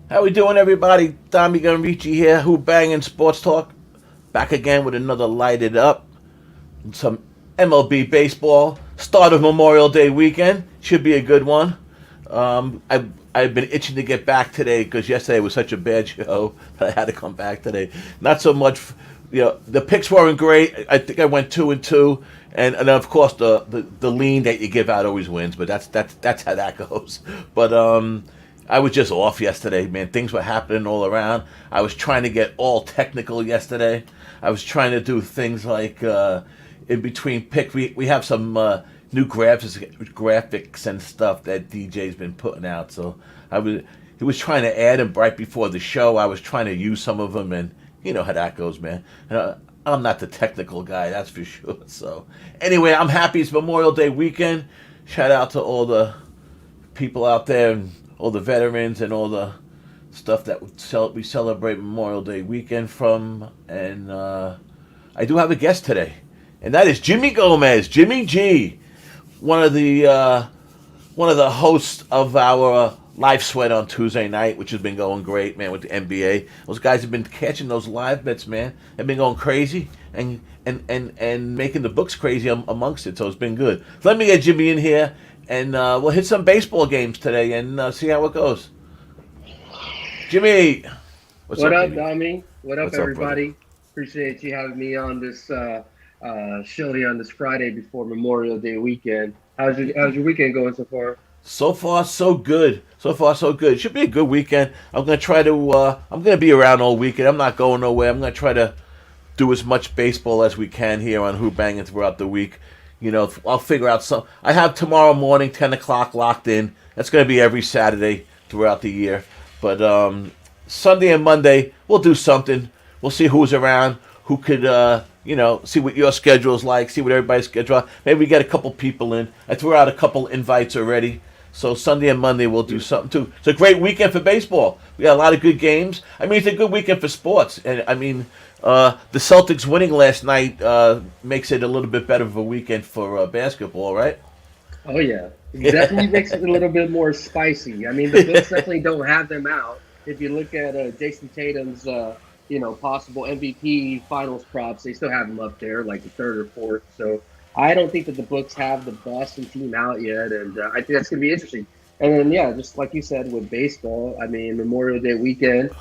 How we doing, everybody? DommyGun Richie here. Who Bangin Sports Talk. Back again with another lighted up. Some MLB baseball. Start of Memorial Day weekend. Should be a good one. I've been itching to get back today because yesterday was such a bad show that I had to come back today. Not so much, the picks weren't great. I think I went 2-2, and of course the lean that you give out always wins. But that's how that goes. But I was just off yesterday, man. Things were happening all around. I was trying to get all technical yesterday. I was trying to do things like in between pick. We have some new graphics and stuff that DJ's been putting out. So he was trying to add them right before the show. I was trying to use some of them, and you know how that goes, man. I'm not the technical guy, that's for sure. So anyway, I'm happy it's Memorial Day weekend. Shout out to all the people out there and all the veterans and all the stuff that we celebrate Memorial Day weekend from. And I do have a guest today, and that is Jimmy Gomez, Jimmy G, one of the hosts of our live sweat on Tuesday night, which has been going great, man, with the NBA. Those guys have been catching those live bets, man. They've been going crazy and making the books crazy amongst it. So it's been good. Let me get Jimmy in here, and we'll hit some baseball games today and see how it goes. Jimmy, What up, Dommy? What up, What's up, everybody? Appreciate you having me on this show here on this Friday before Memorial Day weekend. How's your weekend going so far? So far, so good. So far, so good. It should be a good weekend. I'm gonna try to. I'm gonna be around all weekend. I'm not going nowhere. I'm gonna try to do as much baseball as we can here on Who Bangin throughout the week. I'll figure out some. I have tomorrow morning, 10 o'clock locked in. That's gonna be every Saturday throughout the year. But Sunday and Monday, we'll do something. We'll see who's around, who could, see what your schedule's like, see what everybody's schedule is. Maybe we get a couple people in. I threw out a couple invites already. So Sunday and Monday we'll do something too. It's a great weekend for baseball. We got a lot of good games. I mean, it's a good weekend for sports. And I mean, the Celtics winning last night makes it a little bit better of a weekend for basketball, right? Oh yeah, it definitely makes it a little bit more spicy. I mean, the books definitely don't have them out. If you look at Jason Tatum's, possible MVP finals props, they still have him up there, like the third or fourth. So I don't think that the books have the Boston team out yet, and I think that's going to be interesting. And then, yeah, just like you said with baseball, I mean, Memorial Day weekend,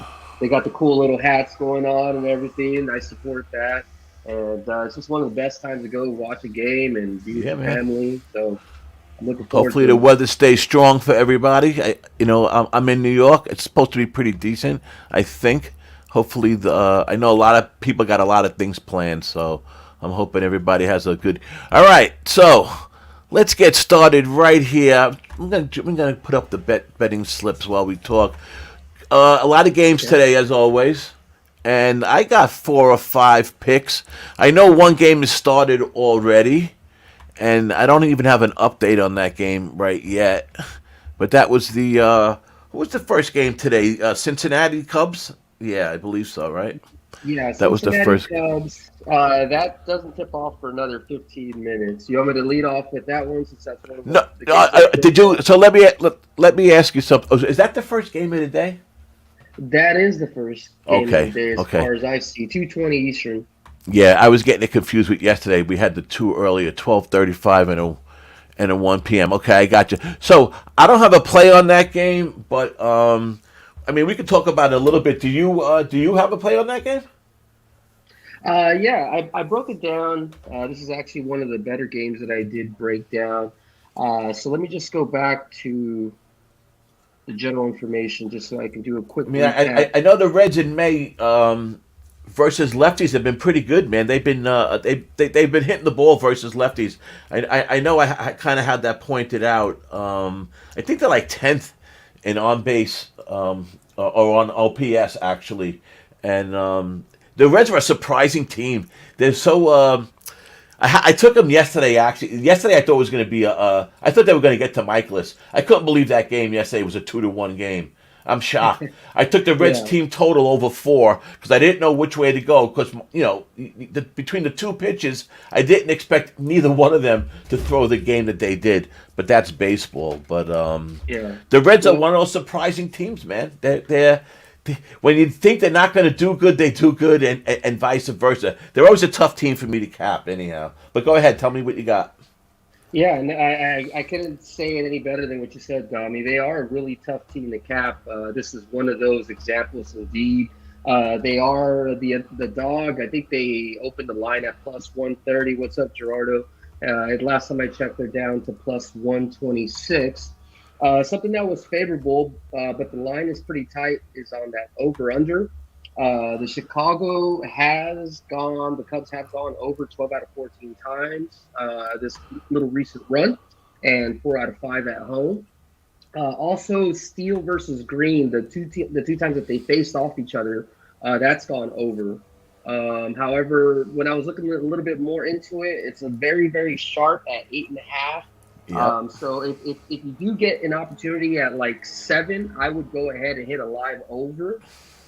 they got the cool little hats going on and everything. I support that, and it's just one of the best times to go watch a game and be with Yeah, your man. family. So I'm looking forward Hopefully to the it. weather stays strong for everybody. I'm in New York. It's supposed to be pretty decent, I think. Hopefully, I know a lot of people got a lot of things planned, so I'm hoping everybody has a good. All right, so let's get started right here. We're gonna put up the betting slips while we talk. A lot of games Yeah. today, as always, and I got 4 or 5 picks. I know one game has started already, and I don't even have an update on that game right yet. But that was what was the first game today? Cincinnati Cubs. Yeah, I believe so. Right. Yeah, That was the Cincinnati first. Cubs. That doesn't tip off for another 15 minutes. You want me to lead off with that one since that's one of No, the no, games that did tipped you? off? So let me ask you something. Oh, is that the first game of the day? That is the first game of the Okay, day as okay. far as I see. 2:20 Eastern. Yeah, I was getting it confused with yesterday. We had the two earlier, 12:35 and a 1 p.m. Okay, I got you. So I don't have a play on that game, but I mean we could talk about it a little bit. Do you have a play on that game? Yeah, I broke it down. This is actually one of the better games that I did break down. So let me just go back to the general information just so I can do a quick I mean, recap. I know the Reds in May versus lefties have been pretty good, man. They've been they've been hitting the ball versus lefties. I know I kind of had that pointed out. I think they're like 10th in on base or on OPS actually, and the Reds are a surprising team. They're so. I took them yesterday. Actually, yesterday I thought it was going to be I thought they were going to get to Michaelis. I couldn't believe that game yesterday was a 2-1 game. I'm shocked. I took the Reds Yeah. team total over 4 because I didn't know which way to go. Because between the two pitches, I didn't expect neither one of them to throw the game that they did. But that's baseball. But Yeah. the Reds are Well, one of those surprising teams, man. When you think they're not going to do good, they do good, and vice versa. They're always a tough team for me to cap, anyhow. But go ahead, tell me what you got. yeah, and I couldn't say it any better than what you said, Dommy. They are a really tough team to cap. This is one of those examples, indeed. They are the dog. I think they opened the line at plus 130. What's up, Gerardo? Last time I checked, they're down to plus 126. Something that was favorable, but the line is pretty tight, is on that over under. The Cubs have gone over 12 out of 14 times this little recent run, and 4 out of 5 at home. Also, Steel versus Green, the two times that they faced off each other, that's gone over. However, when I was looking a little bit more into it, it's a very, very sharp at 8.5. Yep. So if you do get an opportunity at like 7, I would go ahead and hit a live over.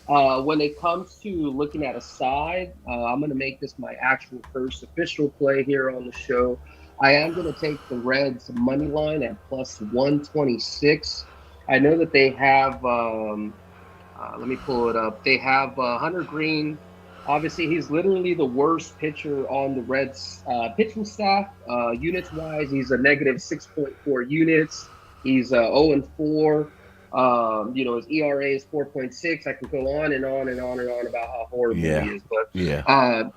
When it comes to looking at a side, I'm going to make this my actual first official play here on the show. I am going to take the Reds money line at plus 126. I know that they have, let me pull it up. They have Hunter Green. Obviously, he's literally the worst pitcher on the Reds pitching staff. Units wise, he's a negative 6.4 units. He's 0 and 4. His ERA is 4.6. I can go on and on and on and on about how horrible he Yeah. is, but Yeah.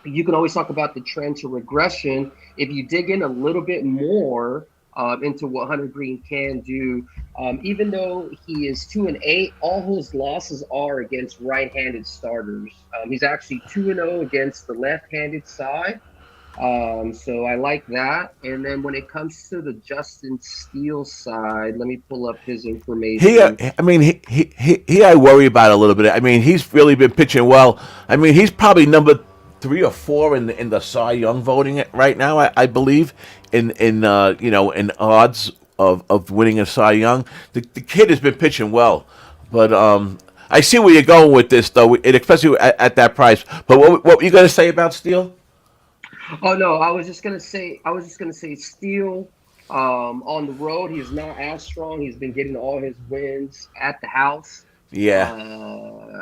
you can always talk about the trend to regression. If you dig in a little bit more into what Hunter Green can do, even though he is 2-8, all his losses are against right-handed starters. He's actually 2-0 against the left-handed side. So I like that. And then when it comes to the Justin Steele side, let me pull up his He, information. I mean, I worry about a little bit. I mean, he's really been pitching well. I mean, he's probably number 3 or 4 in the Cy Young voting right now. I believe in odds of winning a Cy Young. The kid has been pitching well, but I see where you're going with this though, especially at that price. But what were you going to say about Steele? Oh no, I was just gonna say Steele. On the road, he's not as strong. He's been getting all his wins at the house. Yeah.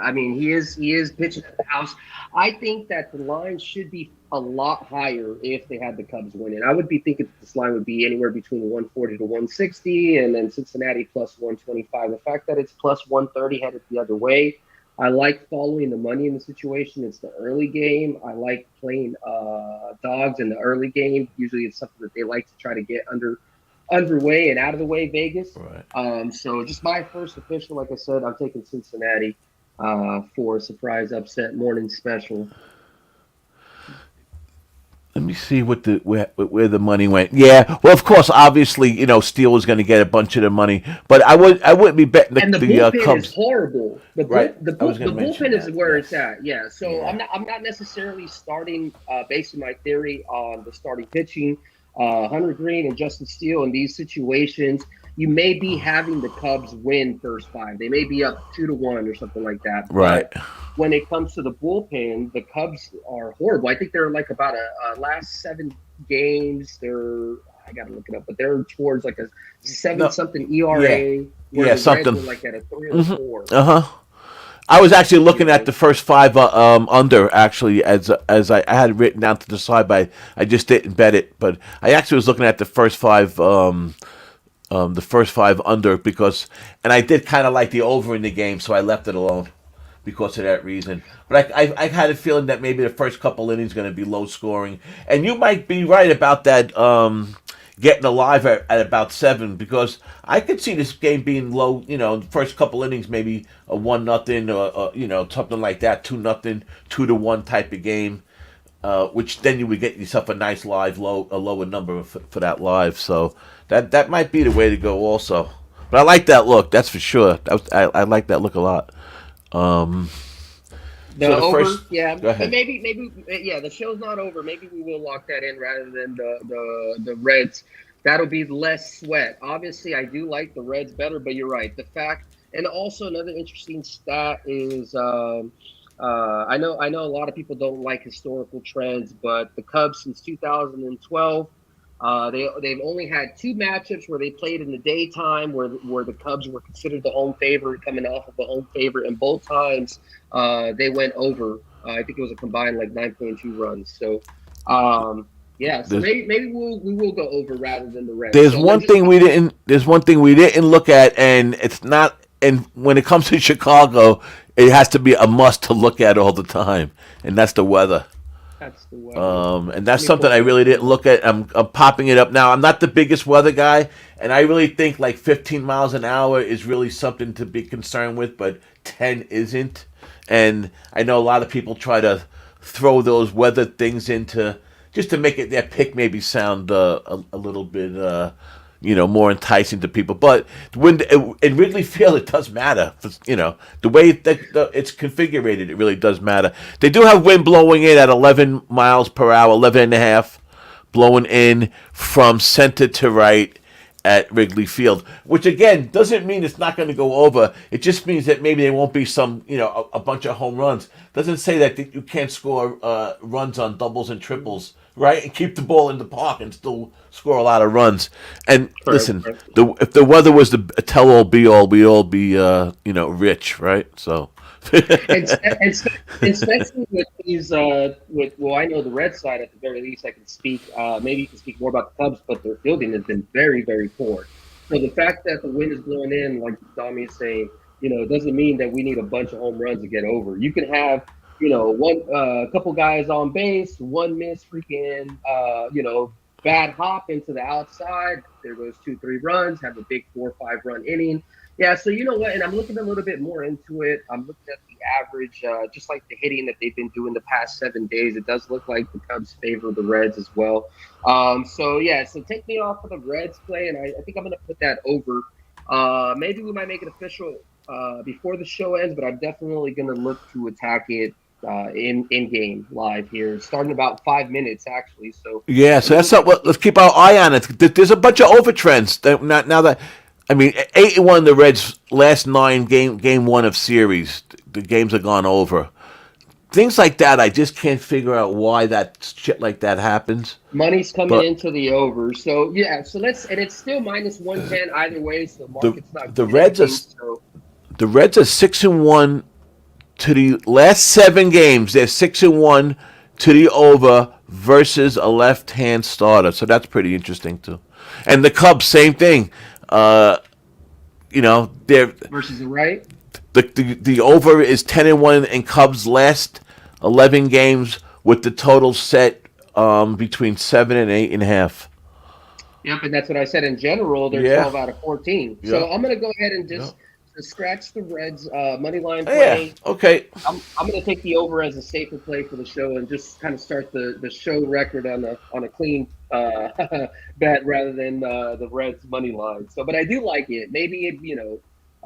I mean, he is pitching at the house. I think that the line should be a lot higher if they had the Cubs winning. I would be thinking that this line would be anywhere between 140 to 160, and then Cincinnati plus 125. The fact that it's plus 130 headed the other way, I like following the money in the situation. It's the early game. I like playing dogs in the early game. Usually, it's something that they like to try to get underway and out of the way. Vegas. Right. So just my first official, like I said, I'm taking Cincinnati for a surprise upset morning special. Let me see where the money went. Yeah, well, of course, obviously, Steele was going to get a bunch of the money, but I wouldn't be betting And the the bullpen Cubs. is horrible. Right. The I was going to mention bullpen is that. where Yes. it's at. Yeah. So Yeah. I'm not necessarily starting basing my theory on the starting pitching. Hunter Green and Justin Steele in these situations, you may be having the Cubs win first 5. They may be up 2-1 or something like that. Right. But when it comes to the bullpen, the Cubs are horrible. I think they're like about a last 7 games. I got to look it up, but they're towards like a 7 No. something Yeah. ERA. Where Yeah. the Something. Reds were like at a 3 or 4. Uh huh. I was actually You looking at know, the first 5 under actually as I had it written down to the side, but I just didn't bet it. But I actually was looking at the first 5 under and I did kind of like the over in the game, so I left it alone because of that reason. But I had a feeling that maybe the first couple innings going to be low scoring, and you might be right about that. Getting alive at about 7 because I could see this game being low. The first couple innings maybe a 1-0 or something like that, 2-0, 2-1 type of game. Which then you would get yourself a nice live a lower number for that live. So that might be the way to go also. But I like that look, that's for sure. I like that look a lot. the So the over, first, yeah, go but ahead. maybe, yeah, the show's not over. Maybe we will lock that in rather than the Reds. That'll be less sweat. Obviously, I do like the Reds better, but you're right. The fact And also another interesting stat is I know a lot of people don't like historical trends, but the Cubs since 2012. They've only had two matchups where they played in the daytime, where the Cubs were considered the home favorite, coming off of the home favorite, and both times they went over. I think it was a combined like 9.2 runs. So, yeah. So There's, maybe we will go over rather than the Reds. there's So let's one just thing we didn't. There's one thing we didn't look at, and it's not. And when it comes to Chicago, it has to be a must to look at all the time, and that's the weather. that's the weather. And Let that's me something pull I it up really didn't here. look at. I'm popping it up now. I'm not the biggest weather guy, and I really think like 15 miles an hour is really something to be concerned with, but 10 isn't. And I know a lot of people try to throw those weather things into just to make it their pick, maybe sound a little bit more enticing to people. But when in Wrigley Field, it does matter. The way that it's configured, it really does matter. They do have wind blowing in at 11 miles per hour, 11 and a half, blowing in from center to right at Wrigley Field, which again doesn't mean it's not going to go over. It just means that maybe there won't be a bunch of home runs. Doesn't say that you can't score runs on doubles and triples, right? And keep the ball in the park and still score a lot of runs. And Correct, listen, correct. if the weather was the tell all be all, we all be rich, right? So. And especially with these, I know the Red side at the very least. I can speak. Maybe you can speak more about the Cubs, but their fielding has been very, very poor. So the fact that the wind is blowing in, like Dommy is saying, it doesn't mean that we need a bunch of home runs to get over. You can have, one a couple guys on base, one miss, freaking, bad hop into the outside. There goes 2, 3 runs. Have a big 4, 5 run inning. Yeah, so you know what, and I'm looking a little bit more into it. I'm looking at the average, just like the hitting that they've been doing the past 7 days. It does look like the Cubs favor the Reds as well. So take me off of the Reds play, and I think I'm going to put that over. Maybe we might make it official before the show ends, but I'm definitely going to look to attack it in game live here, starting about 5 minutes actually. So Yeah, a so little that's bit. let's keep our eye on it. There's a bunch of over trends that now that I mean 8-1 the Reds last 9 game one of series. The games have gone over. Things like that, I just can't figure out why that shit like that happens. Money's coming But into the over. So yeah, and it's still minus 110 either way, so the the market's not the doing Reds are anything. So the Reds are 6-1 to the last 7 games. They're 6-1 to the over versus a left-hand starter. So that's pretty interesting too. And the Cubs, same thing. Uh, they're versus the right. the over is 10-1 in Cubs' last 11 games with the total set between 7 and 8.5. Yep, and that's what I said. In general, they're Yeah, 12 out of 14. yeah, So I'm gonna go ahead and yeah. just to scratch the Reds money line Yeah. play. Okay. I'm gonna take the over as a safer play for the show and just kind of start the show record on a clean bet rather than the Reds money line. So, but I do like it. Maybe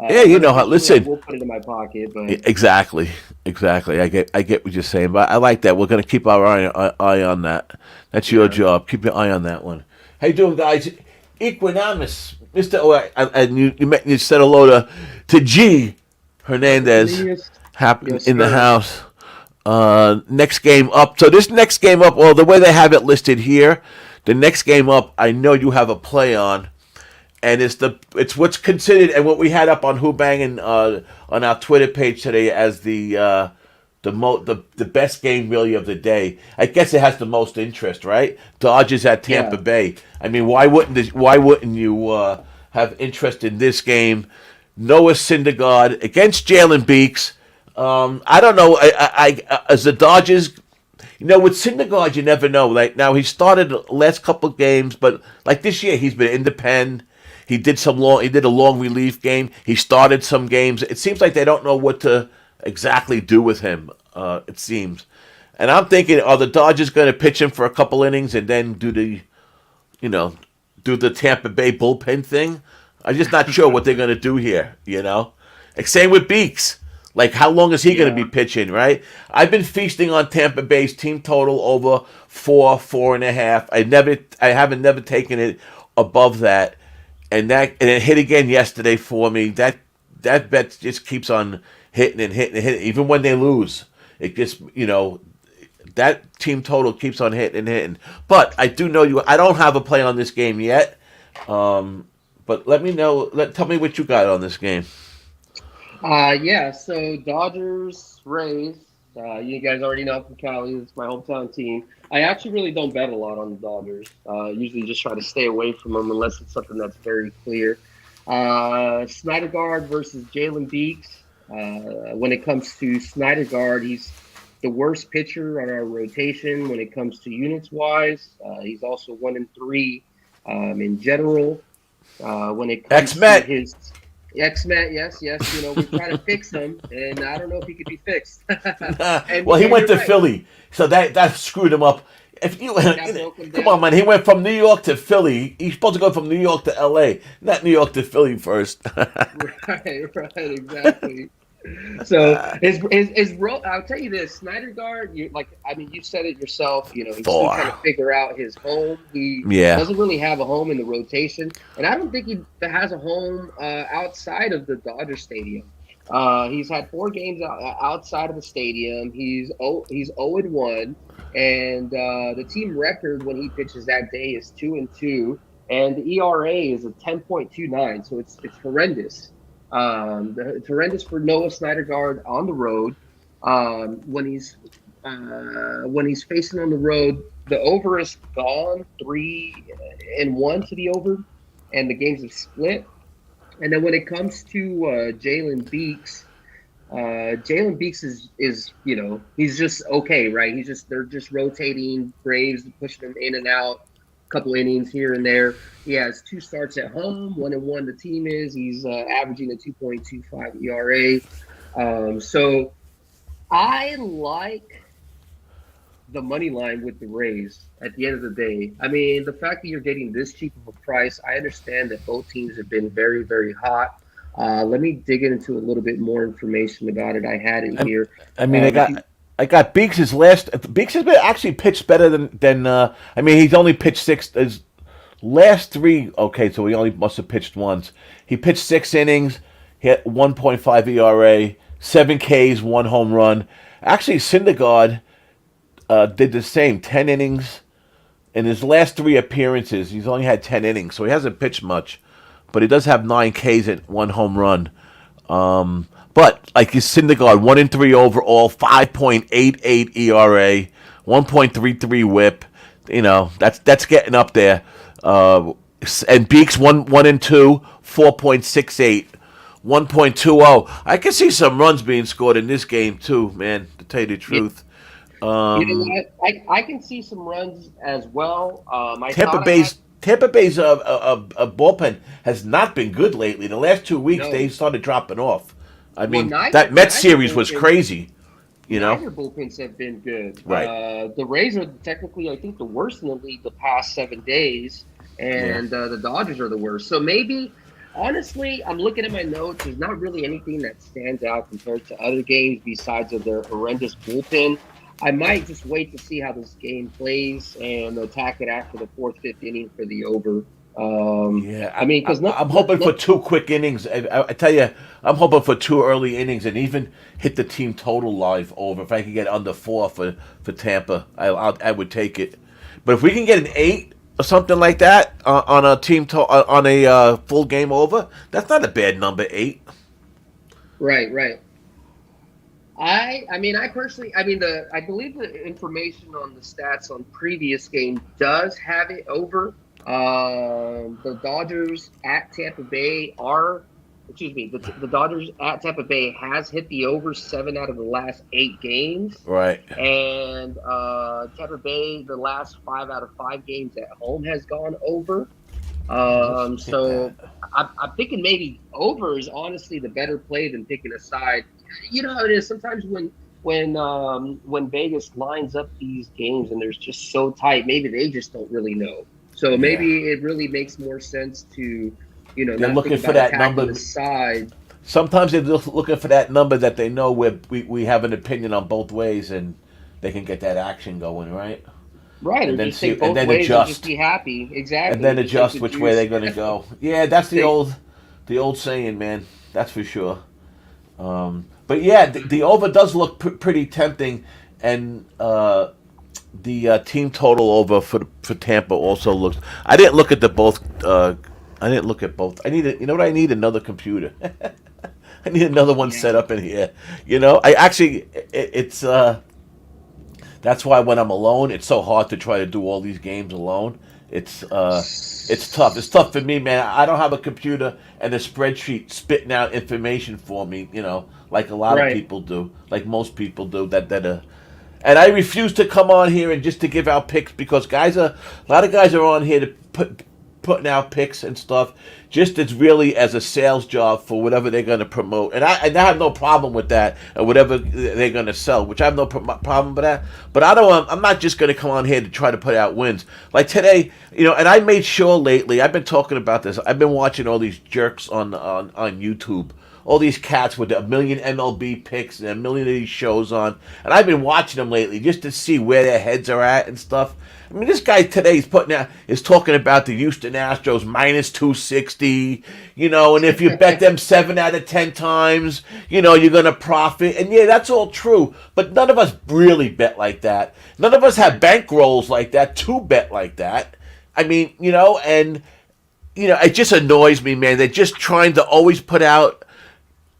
Yeah, you know how. unofficially I Listen, will put it in my pocket, but exactly, exactly. I get what you're saying, but I like that. We're gonna keep our eye on that. That's your yeah. job. Keep your eye on that one. How you doing, guys? Equanimous, Mister. Oh, and you said hello to G Hernandez, Yes, happen yes, in the sir. house. Next game up. So this next game up. Well, the way they have it listed here, the next game up. I know you have a play on, and it's what's considered and what we had up on Who Bangin on our Twitter page today as the best game really of the day. I guess it has the most interest, right? Dodgers at Yeah. Tampa Bay. I mean, why wouldn't you have interest in this game? Noah Syndergaard against Jalen Beeks. I don't know. As the Dodgers, with Syndergaard, you never know. Like now, he started the last couple of games, but like this year, he's been independent. He did a long relief game. He started some games. It seems like they don't know what to exactly do with him. It seems, and I'm thinking, are the Dodgers going to pitch him for a couple innings and then you know, do the Tampa Bay bullpen thing? I'm just not sure what they're going to do here. Like, same with Beeks. Like, how long is he going to Yeah. be pitching, right? I've been feasting on Tampa Bay's team total over 4.5. I haven't never taken it above that, and it hit again yesterday for me. that bet just keeps on hitting and hitting and hitting. Even when they lose, it just that team total keeps on hitting and hitting. But I do know you. I don't have a play on this game yet. But let me know. Tell me what you got on this game. Yeah. So Dodgers, Rays. You guys already know I'm from Cali. It's my hometown team. I actually really don't bet a lot on the Dodgers. Usually just try to stay away from them unless it's something that's very clear. Snydergaard versus Jalen Beeks. When it comes to Snydergaard, he's the worst pitcher on our rotation when it comes to units wise. He's also 1-3 in general. When it comes X-Met. to his X-Met, yes. We're trying to fix him, and I don't know if he could be fixed. Well, he went to Philly, so that screwed him up. If you come on, man, he went from New York to Philly. He's supposed to go from New York to L.A., not New York to Philly first. Right, exactly. So I'll tell you this, Snydergaard, you said it yourself, he's still trying to figure out his home. He doesn't really have a home in the rotation, and I don't think he has a home outside of the Dodger Stadium. He's had 4 games outside of the stadium. He's 0-1, and the team record when he pitches that day is 2-2, and the ERA is a 10.29, so it's horrendous. It's horrendous for Noah Snydergaard on the road. When he's facing on the road, the over is gone 3-1 to the over, and the games have split. And then when it comes to Jalen Beeks is he's just okay, right? They're just rotating Braves, pushing him in and out. Couple innings here and there. He has 2 starts at home, 1-1 the team is. He's averaging a 2.25 ERA. So I like the money line with the Rays at the end of the day. I mean, the fact that you're getting this cheap of a price, I understand that both teams have been very, very hot. Let me dig into a little bit more information about it. I had it here. I got Beeks' Beeks has been actually pitched better than he's only pitched 6 his last 3. Okay, so he only must have pitched once. He pitched 6 innings. He had 1.5 ERA, 7 Ks, 1 home run. Actually, Syndergaard did the same, 10 innings. In his last 3 appearances, he's only had 10 innings, so he hasn't pitched much. But he does have 9 Ks and 1 home run. But like his Syndergaard, 1-3 overall, 5.88 ERA, 1.33 WHIP. That's getting up there. And Beeks 1-2, 4.68, 1.20. I can see some runs being scored in this game too, man. To tell you the truth. You know what? I can see some runs as well. Tampa Bay's bullpen has not been good lately. The last 2 weeks they started dropping off. I mean, that Mets series was crazy. Neither bullpens have been good. Right. The Rays are technically, I think, the worst in the league the past 7 days, and the Dodgers are the worst. So maybe, honestly, I'm looking at my notes. There's not really anything that stands out compared to other games besides of their horrendous bullpen. I might just wait to see how this game plays and attack it after the 4th, 5th inning for the over. Because I'm hoping for 2 quick innings. I tell you, I'm hoping for 2 early innings and even hit the team total live over. If I can get under 4 for Tampa, I would take it. But if we can get an 8 or something like that on a team on a full game over, that's not a bad number, 8. Right. I believe the information on the stats on previous game does have it over. The Dodgers at Tampa Bay the Dodgers at Tampa Bay has hit the over 7 out of the last 8 games. Right. And Tampa Bay, the last 5 out of 5 games at home has gone over. So I'm thinking maybe over is honestly the better play than picking a side. You know how it is sometimes when Vegas lines up these games and they're just so tight, maybe they just don't really know. So maybe it really makes more sense to, they're not looking think for about that number. The side. Sometimes they're looking for that number that they know we have an opinion on both ways, and they can get that action going, right? Right, and or then just take both ways adjust. And just be happy. Exactly. And then adjust which way they're going to go. Yeah, that's the old The old saying, man. That's for sure. But yeah, the over does look pretty tempting, and the team total over for Tampa also looks. I didn't look at the both. I didn't look at both. I need you know what I need, another computer. I need another one set Yeah. up in here. You know, I actually it's that's why when I'm alone, it's so hard to try to do all these games alone. It's tough. It's tough for me, man. I don't have a computer and a spreadsheet spitting out information for me. You know, like a lot of Right. people do, like most people do. And I refuse to come on here and just to give out picks because a lot of guys are on here to putting out picks and stuff just as really as a sales job for whatever they're going to promote. And I have no problem with that or whatever they're going to sell, which I have no problem with that. But I'm not just going to come on here to try to put out wins. Like today, you know, and I made sure lately, I've been talking about this. I've been watching all these jerks on YouTube, all these cats with a million MLB picks and a million of these shows on, and I've been watching them lately just to see where their heads are at and stuff. I mean, this guy today is talking about the Houston Astros minus 260, you know, and if you bet them 7 out of 10 times, you know, you're gonna profit. And yeah, that's all true, but none of us really bet like that. None of us have bankrolls like that to bet like that. I mean, you know, and you know, it just annoys me, man. They're just trying to always put out.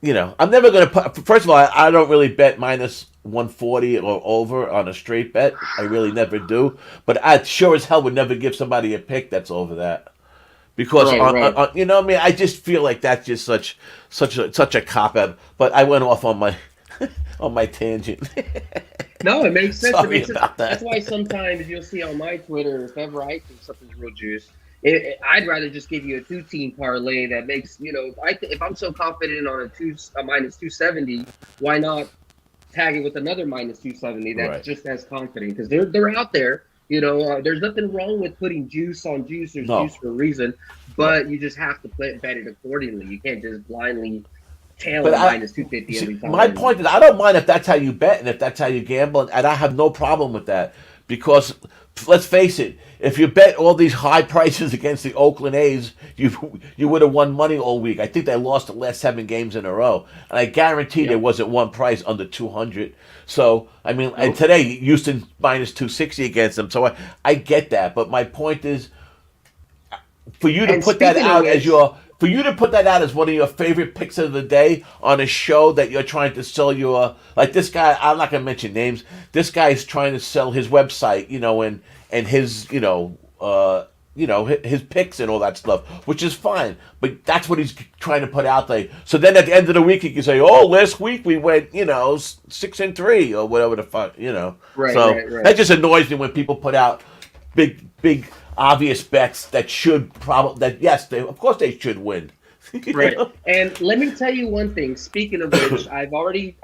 You know, I'm never going to put. First of all, I don't really bet minus 140 or over on a straight bet. I really never do. But I sure as hell would never give somebody a pick that's over that because Right. you know what I mean. I just feel like that's just such a cop out. But I went off on my on my tangent. No, it makes sense. It Sorry makes sense. about That's that. why sometimes you'll see on my Twitter, if ever I think something's real juice, I'd rather just give you a two-team parlay that makes, if I'm so confident on a minus 270, why not tag it with another minus 270 that's Right. just as confident? Because they're out there. There's nothing wrong with putting juice on juice. There's No. juice for a reason, Right. but you just have to bet it accordingly. You can't just blindly tail But a minus 250 every see, time. my point is, I don't mind if that's how you bet and if that's how you gamble, and I have no problem with that because let's face it, if you bet all these high prices against the Oakland A's, you would have won money all week. I think they lost the last 7 games in a row, and I guarantee there Yep. wasn't one price under 200. So I mean, and Nope. today Houston minus 260 against them. So I get that, but my point is for you to And put that speaking of out as which, your for you to put that out as one of your favorite picks of the day on a show that you're trying to sell your like this guy, I'm not gonna mention names. This guy is trying to sell his website, you know, and his his picks and all that stuff, which is fine. But that's what he's trying to put out there. So then at the end of the week, he can say, "Oh, last week we went, 6-3 or whatever the fuck, you know." right, So right, that right. just annoys me when people put out big obvious bets that should probably that yes, they of course they should win. You Right. know? And let me tell you one thing. Speaking of which, I've already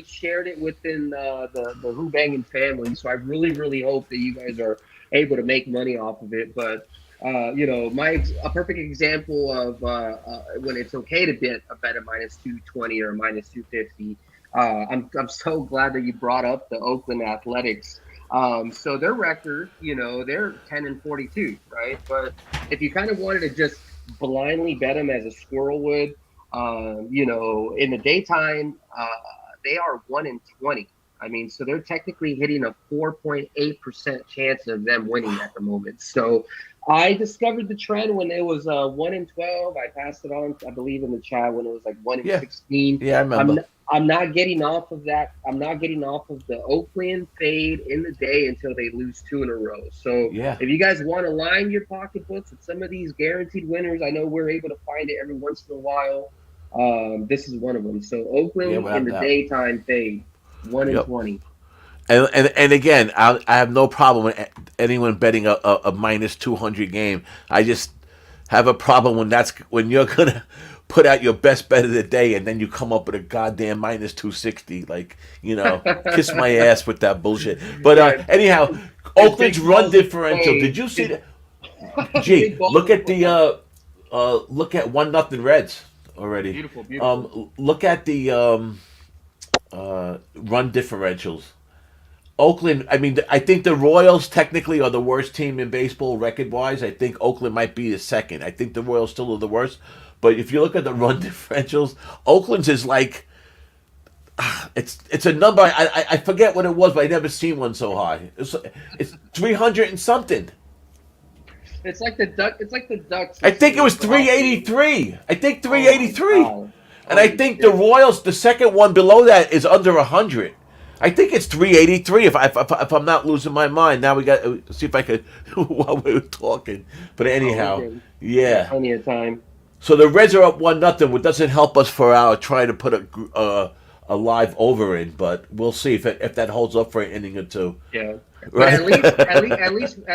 shared it within the Who Bangin family. So I really hope that you guys are able to make money off of it. But a perfect example of when it's okay to bet a minus 220 or a minus 250. I'm so glad that you brought up the Oakland Athletics. So their record, they're 10-42, right? But if you kind of wanted to just blindly bet them as a squirrel would, in the daytime, they are 1-20. I mean, so they're technically hitting a 4.8% chance of them winning at the moment. So I discovered the trend when it was 1-12. I passed it on, I believe, in the chat when it was like 1 and Yeah, 16. yeah, I I'm remember. not, I'm not getting off of that. I'm not getting off of the Oakland fade in the day until they lose 2 in a row. So Yeah, if you guys want to line your pocketbooks with some of these guaranteed winners, I know we're able to find it every once in a while. This is one of them. So yeah, Oakland in without the doubt. daytime fade, one and Yep. twenty. And again, I have no problem with anyone betting a minus 200 game. I just have a problem when you're gonna put out your best bet of the day and then you come up with a goddamn minus 260. Like, kiss my ass with that bullshit. But Right. anyhow, There's Oakland's big run balls of differential. Did fame. you see that? Gee, Big balls look of at the look at 1-0 Reds already. beautiful, beautiful. Look at the run differentials. Oakland, I mean, I think the Royals technically are the worst team in baseball record wise. I think Oakland might be the second. I think the Royals still are the worst. But if you look at the run differentials, Oakland's is like it's a number I forget what it was, but I never seen one so high. It's 300 and something. It's like the Ducks. I think it was 383. I think 383. Oh, and I think the Royals, the second one below that, is under 100. I think it's 383 if I'm not losing my mind. Now we got see if I could while we were talking. But anyhow, yeah. Plenty of time. So the Reds are up 1-0, which doesn't help us for our trying to put a live over in, but we'll see if that holds up for an inning or two. Yeah. Right. But at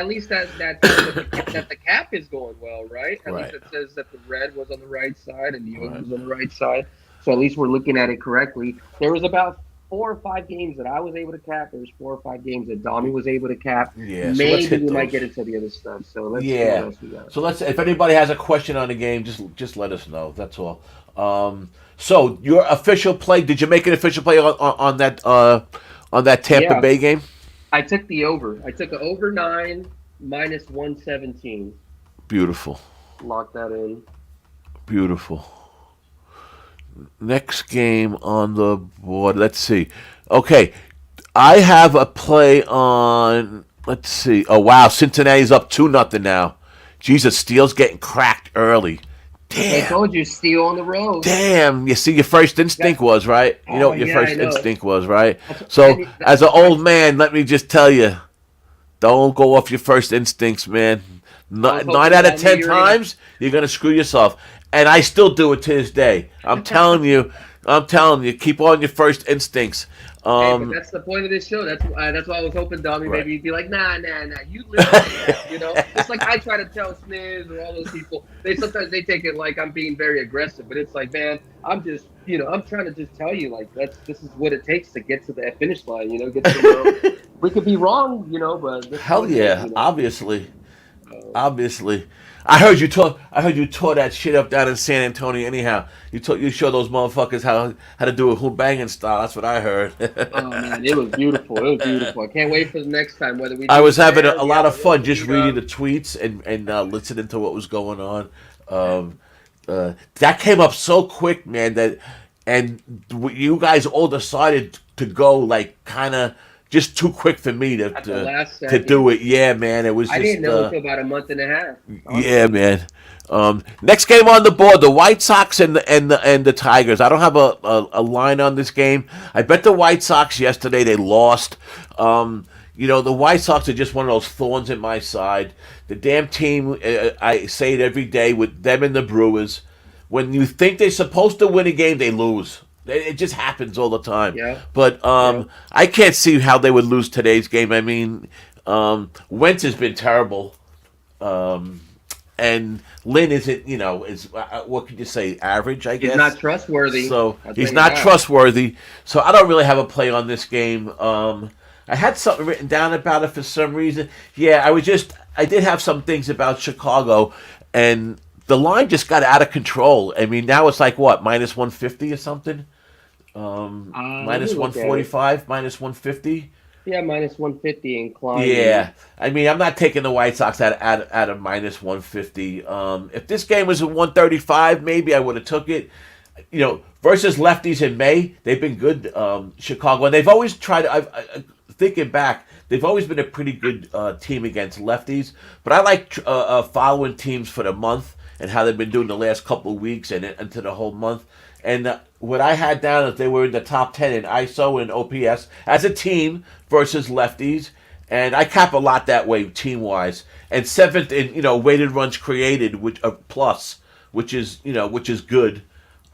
least that the cap is going well, right? At least it says that the red was on the right side and the yellow was on the right side. So at least we're looking at it correctly. There was about 4 or 5 games that I was able to cap. There was 4 or 5 games that Dommy was able to cap. Yeah, maybe so we might get into the other stuff. So let's see what else we got. So if anybody has a question on the game, just let us know. That's all. So your official play? Did you make an official play on that Tampa Bay game? I took the over. I took an over 9 minus 117. Beautiful. Lock that in. Beautiful. Next game on the board. Let's see. Okay, I have a play on. Let's see. Oh wow, Cincinnati's up 2-0 now. Jesus, Steele's getting cracked early. Damn. I told you, Steele on the road. Damn. You see, your first instinct was, right? You know what your first instinct was, right? So, as an old man, let me just tell you, don't go off your first instincts, man. 9 out of 10 times, you're going to screw yourself. And I still do it to this day. I'm telling you, keep on your first instincts. But that's the point of this show. That's why I was hoping, Dommy, maybe you'd be like, nah, you listen, you know? It's like I try to tell Sniz or all those people. Sometimes they take it like I'm being very aggressive, but it's like, man, I'm just, I'm trying to just tell you, like, this is what it takes to get to the finish line, get to the we could be wrong, but hell yeah, obviously. I heard you tore that shit up down in San Antonio. Anyhow, you show those motherfuckers how to do a Who Bangin style. That's what I heard. Oh man, it was beautiful. I can't wait for the next time. I was having a lot of fun just reading the tweets and listening to what was going on. That came up so quick, man. And you guys all decided to go like kind of. Just too quick for me to do it. Yeah, man. It was. I didn't know until about a month and a half. Honestly. Yeah, man. Next game on the board: the White Sox and the Tigers. I don't have a line on this game. I bet the White Sox yesterday. They lost. The White Sox are just one of those thorns in my side. The damn team. I say it every day with them and the Brewers. When you think they're supposed to win a game, they lose. It just happens all the time. Yeah. But I can't see how they would lose today's game. I mean, Wentz has been terrible. And Lynn isn't, is what could you say, average, I guess? He's not trustworthy. So he's not trustworthy. So I don't really have a play on this game. I had something written down about it for some reason. Yeah, I did have some things about Chicago, and the line just got out of control. I mean, now it's like what, minus 150 or something? Minus 145, minus 150. Yeah, minus 150 inclined. Yeah, I mean, I'm not taking the White Sox out of minus 150. If this game was at 135, maybe I would have took it. Versus lefties in May, they've been good. Chicago, and they've always tried. Thinking back, they've always been a pretty good team against lefties. But I like following teams for the month and how they've been doing the last couple of weeks and into the whole month. And what I had down is they were in the top 10 in ISO and OPS as a team versus lefties. And I cap a lot that way team-wise. And 7th in, weighted runs created, which plus, which is good.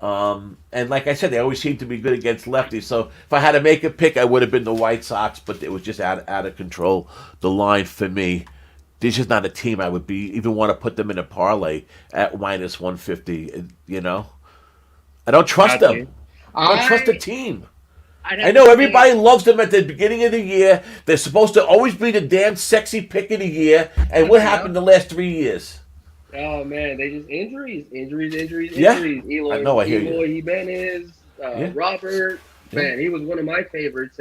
And like I said, they always seem to be good against lefties. So if I had to make a pick, I would have been the White Sox, but it was just out of control, the line for me. This is not a team I would even want to put them in a parlay at minus 150, I don't trust them. I don't trust the team. I know everybody loves them at the beginning of the year. They're supposed to always be the damn sexy pick of the year. And what happened the last 3 years? Oh, man, they just injuries. Yeah. Eloy, I know, I hear you. Eloy Jimenez, Robert. Man, he was one of my favorites.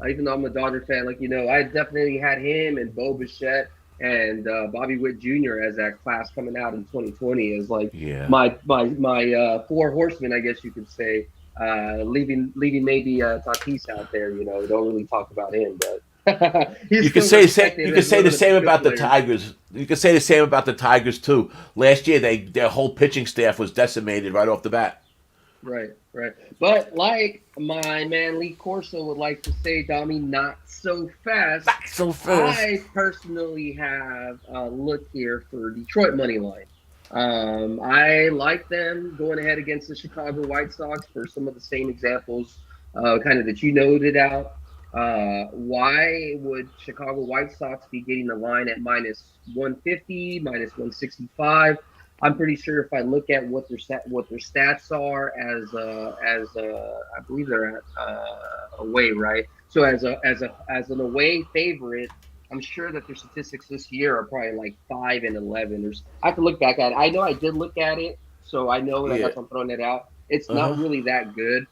Even though I'm a Dodger fan, I definitely had him and Bo Bichette. and Bobby Witt Jr. as that class coming out in 2020 is like Yeah. my four horsemen, I guess you could say. Leaving maybe Tatis out there. Don't really talk about him, but he's You could still say the same. You respected could as say one the of the same good about the players. Tigers. You could say the same about the Tigers too. Last year, their whole pitching staff was decimated right off the bat. Right, right. But like my man Lee Corso would like to say, Dommy, not so fast. Back so fast. I personally have a look here for Detroit money line. I like them going ahead against the Chicago White Sox for some of the same examples, kind of that you noted out. Why would Chicago White Sox be getting the line at minus 150, minus 165? I'm pretty sure if I look at what their stats are I believe they're at away, right? So as an away favorite, I'm sure that their statistics this year are probably like 5-11. I have to look back at it. I know I did look at it, so I know that Yeah. that's why I'm throwing it out. It's Uh not huh. really that good.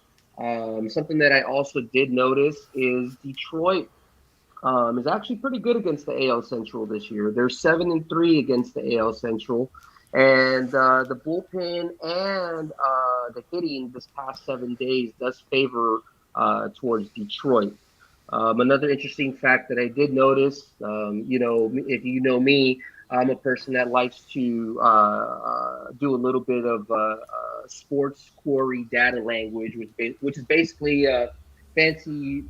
Something that I also did notice is Detroit is actually pretty good against the AL Central this year. They're 7-3 against the AL Central, and the bullpen and the hitting this past 7 days does favor towards Detroit. Another interesting fact that I did notice, if you know me, I'm a person that likes to do a little bit of sports query data language, which is basically a fancy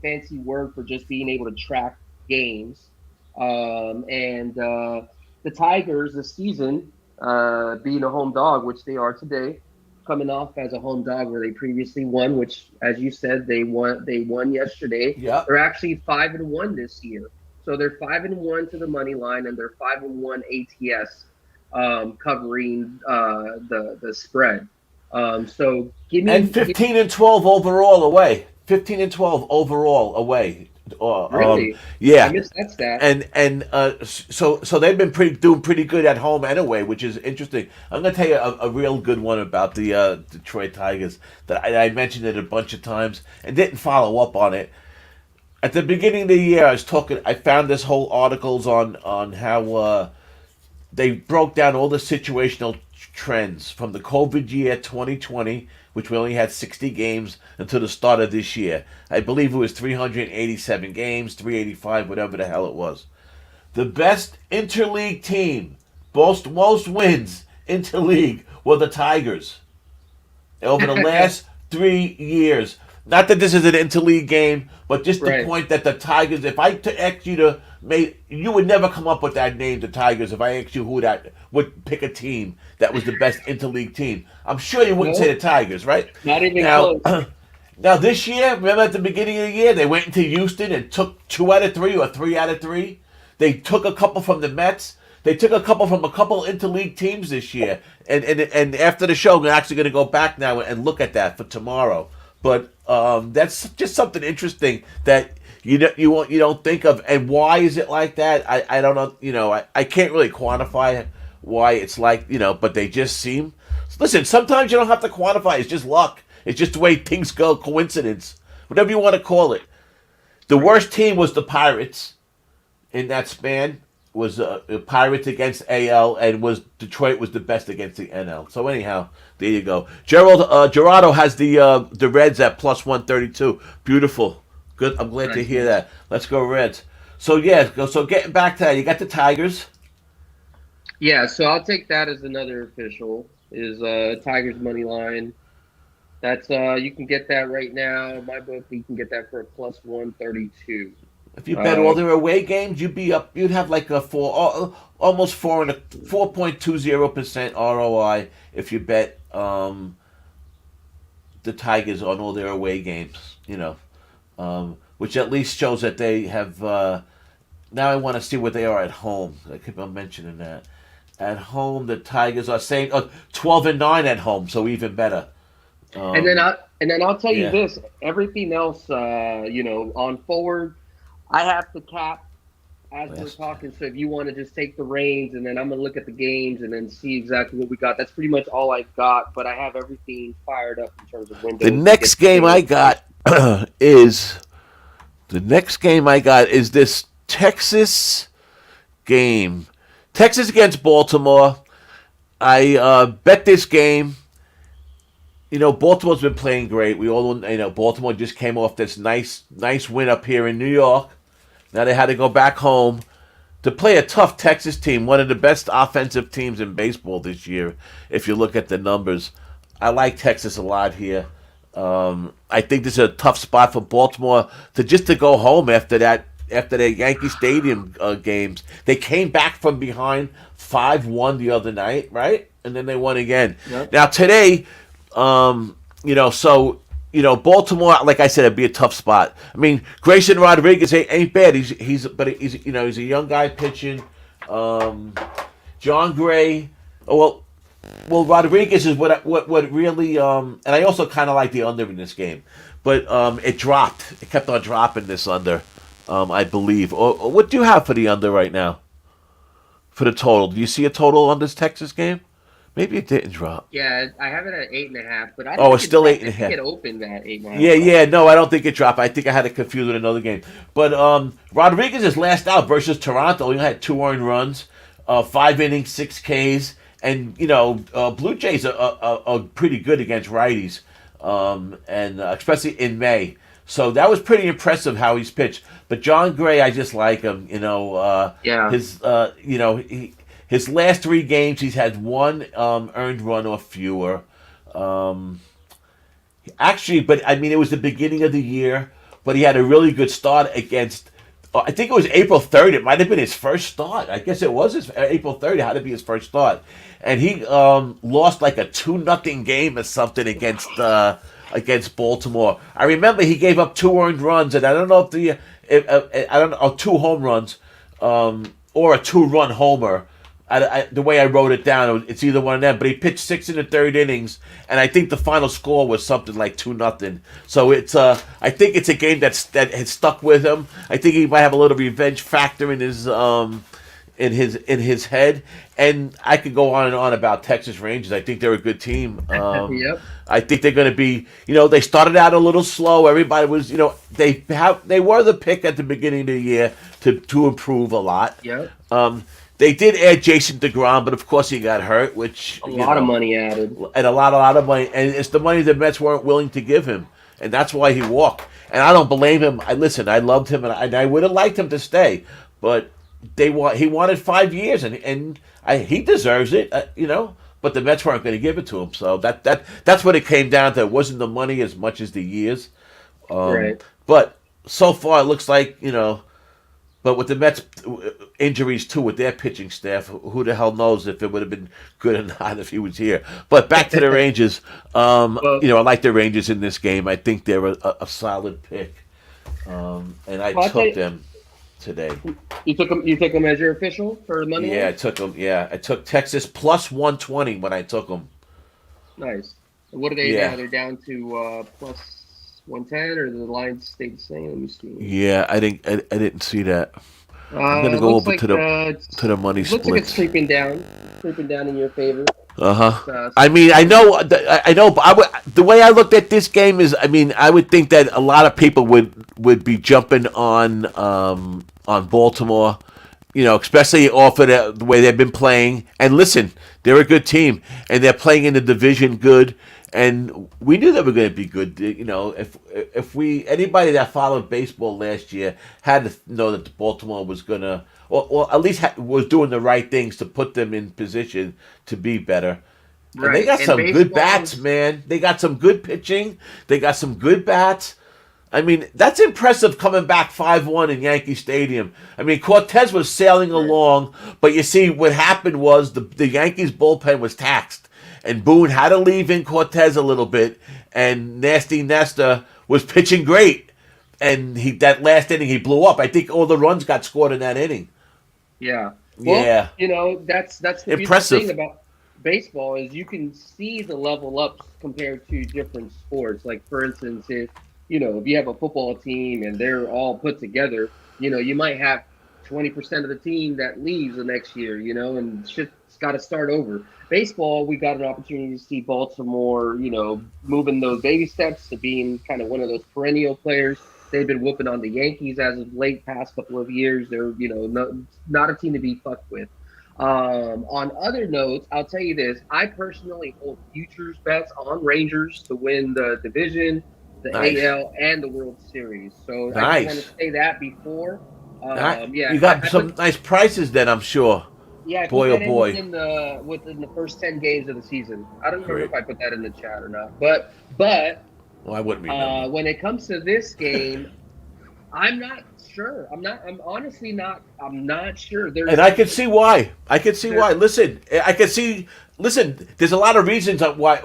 word for just being able to track games. And the Tigers this season, being a home dog, which they are today, coming off as a home dog where they previously won, which, as you said, they won yesterday. Yep. They're actually 5-1 this year, so they're 5-1 to the money line, and they're 5-1 ATS, covering the spread. So And give 15-12 overall away. 15-12 overall away. really, I Yeah. missed that stat. So they've been doing pretty good at home anyway, which is interesting. I'm going to tell you a real good one about the Detroit Tigers that I mentioned it a bunch of times and didn't follow up on it. At the beginning of the year, I found this whole articles on how they broke down all the situational trends from the COVID year 2020, which we only had 60 games until the start of this year. I believe it was 387 games, 385, whatever the hell it was. The best interleague team, most wins interleague were the Tigers over the last 3 years. Not that this is an interleague game, but just the Right. point that the Tigers. If I asked you to make, you would never come up with that name, the Tigers. If I asked you who that would pick a team that was the best interleague team, I'm sure you wouldn't say No, the Tigers, right? not even Now, close. now this year, remember at the beginning of the year, they went into Houston and took 2 out of 3 or 3 out of 3. They took a couple from the Mets. They took a couple from a couple interleague teams this year, and after the show, we're actually going to go back now and look at that for tomorrow. But that's just something interesting that you don't think of. And why is it like that? I don't know. I can't really quantify why it's like, but they just seem. Listen, sometimes you don't have to quantify. It's just luck. It's just the way things go. Coincidence, whatever you want to call it. The Right. worst team was the Pirates in that span. Was Pirates against AL, and was Detroit was the best against the NL. So anyhow, there you go. Gerardo has the Reds at plus 132. Beautiful, good. I'm glad to Nice, hear nice. that. Let's go Reds. So yeah, so getting back to that, you got the Tigers. Yeah, so I'll take that as another official is Tigers money line. That's you can get that right now. In my book, you can get that for a plus 132. If you bet all Uh, their away games, you'd be up. You'd have like a almost 4.20% ROI if you bet the Tigers on all their away games. Which at least shows that they have. Now I want to see what they are at home. I keep on mentioning that. At home, the Tigers are saying 12-9 at home, so even better. Um, and then I'll tell you yeah. this: everything else, on forward, I have to cap as we're Last. talking. So if you want to just take the reins, and then I'm gonna look at the games and then see exactly what we got. That's pretty much all I got. But I have everything fired up in terms of The windows to next get the game I game. got is the next game I got is this Texas game. Texas against Baltimore. I bet this game. Baltimore's been playing great. We all Baltimore just came off this nice win up here in New York. Now they had to go back home to play a tough Texas team, one of the best offensive teams in baseball this year, if you look at the numbers. I like Texas a lot here. I think this is a tough spot for Baltimore to go home after their Yankee Stadium games. They came back from behind 5-1 the other night, right? And then they won again. Yep. Now today, Baltimore, like I said, it'd be a tough spot. I mean, Grayson Rodriguez ain't bad. He's a young guy pitching. John Gray. Well, Rodriguez is what really. And I also kind of like the under in this game, but it dropped. It kept on dropping this under. I believe. Or what do you have for the under right now? For the total, do you see a total on this Texas game? Maybe it didn't drop. Yeah, I have it at 8.5, but I don't it's still 8.5. I think it opened at 8.5. Yeah. No, I don't think it dropped. I think I had it confused with another game. But Rodriguez is last out versus Toronto. He had 2 earned runs, 5 innings, 6 Ks, and Blue Jays are pretty good against righties, and especially in May. So that was pretty impressive how he's pitched. But John Gray, I just like him. His last 3 games, he's had 1 earned run or fewer. Actually, but I mean, it was the beginning of the year, but he had a really good start against. I think it was April 3rd. It might have been his first start. I guess it was April 3rd. It had to be his first start, and he lost like a 2-0 game or something against Baltimore. I remember he gave up 2 earned runs, and I don't know if 2 home runs, or a 2-run homer. The way I wrote it down, it's either one of them. But he pitched 6 in the 3rd innings, and I think the final score was something like 2-0. So it's I think it's a game that has stuck with him. I think he might have a little revenge factor in his head. And I could go on and on about Texas Rangers. I think they're a good team. Yep. I think they're going to be. They started out a little slow. Everybody was, they were the pick at the beginning of the year to improve a lot. Yep. They did add Jason DeGrom, but of course he got hurt, which a lot of money added, and a lot of money, and it's the money the Mets weren't willing to give him, and that's why he walked. And I don't blame him. I loved him, and I would have liked him to stay, but he wanted 5 years, and he deserves it, But the Mets weren't going to give it to him, so that's what it came down to. It wasn't the money as much as the years, right? But so far it looks like But with the Mets injuries too, with their pitching staff, who the hell knows if it would have been good or not if he was here. But back to the Rangers. I like the Rangers in this game. I think they're a solid pick, and I took them today. You took them as your official for money? Yeah, I took them. Yeah, I took Texas plus 120 when I took them. Nice. What are they now? They're down to plus 110, or the lines stayed the same? Let me see. Yeah, I didn't see that. I'm gonna go over to the money split. Looks like it's creeping down in your favor. I mean, I know, but the way I looked at this game is, I mean, I would think that a lot of people would be jumping on Baltimore, especially off of the way they've been playing. And listen, they're a good team, and they're playing in the division good. And we knew they were going to be good. If anybody that followed baseball last year had to know that Baltimore was going to, or at least was doing the right things to put them in position to be better. Right. And they got some good bats, man. They got some good pitching. They got some good bats. I mean, that's impressive coming back 5-1 in Yankee Stadium. I mean, Cortez was sailing along, but you see what happened was the Yankees bullpen was taxed. And Boone had to leave in Cortez a little bit, and Nasty Nestor was pitching great. And that last inning, he blew up. I think all the runs got scored in that inning. Yeah. Well, that's the impressive thing about baseball is you can see the level ups compared to different sports. Like, for instance, if you have a football team and they're all put together, you might have 20% of the team that leaves the next year, and shit's got to start over. Baseball, we got an opportunity to see Baltimore, moving those baby steps to being kind of one of those perennial players. They've been whooping on the Yankees as of late past couple of years. They're not a team to be fucked with. On other notes, I'll tell you this: I personally hold futures bets on Rangers to win the division, the Nice. AL, and the World Series. So I just want to Nice. say that before. Yeah, You I, got I put some nice prices then, I'm sure. yeah, I put Boy, oh that in boy. within the first 10 games of the season. I don't remember Great. if I put that in the chat or not, but Well, I wouldn't remember. when it comes to this game, I'm not sure. I'm not. I'm honestly not. I'm not sure. And I can see why. I can see There. why. Listen, I can see. Listen, there's a lot of reasons why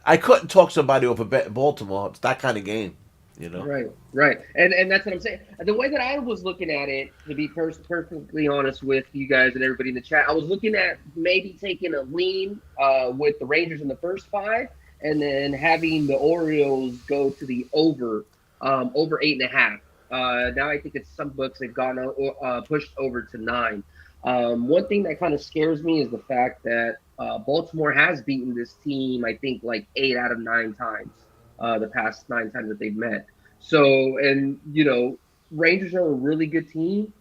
I couldn't talk somebody over Baltimore. It's that kind of game, you know. Right, and that's what I'm saying. The way that I was looking at it, to be perfectly honest with you guys and everybody in the chat, I was looking at maybe taking a lean with the Rangers in the first five, and then having the Orioles go to the over 8.5. Now I think it's some books have gone pushed over to 9. One thing that kind of scares me is the fact that Baltimore has beaten this team, I think, like 8 out of 9 times. The past 9 times that they've met. So, and Rangers are a really good team.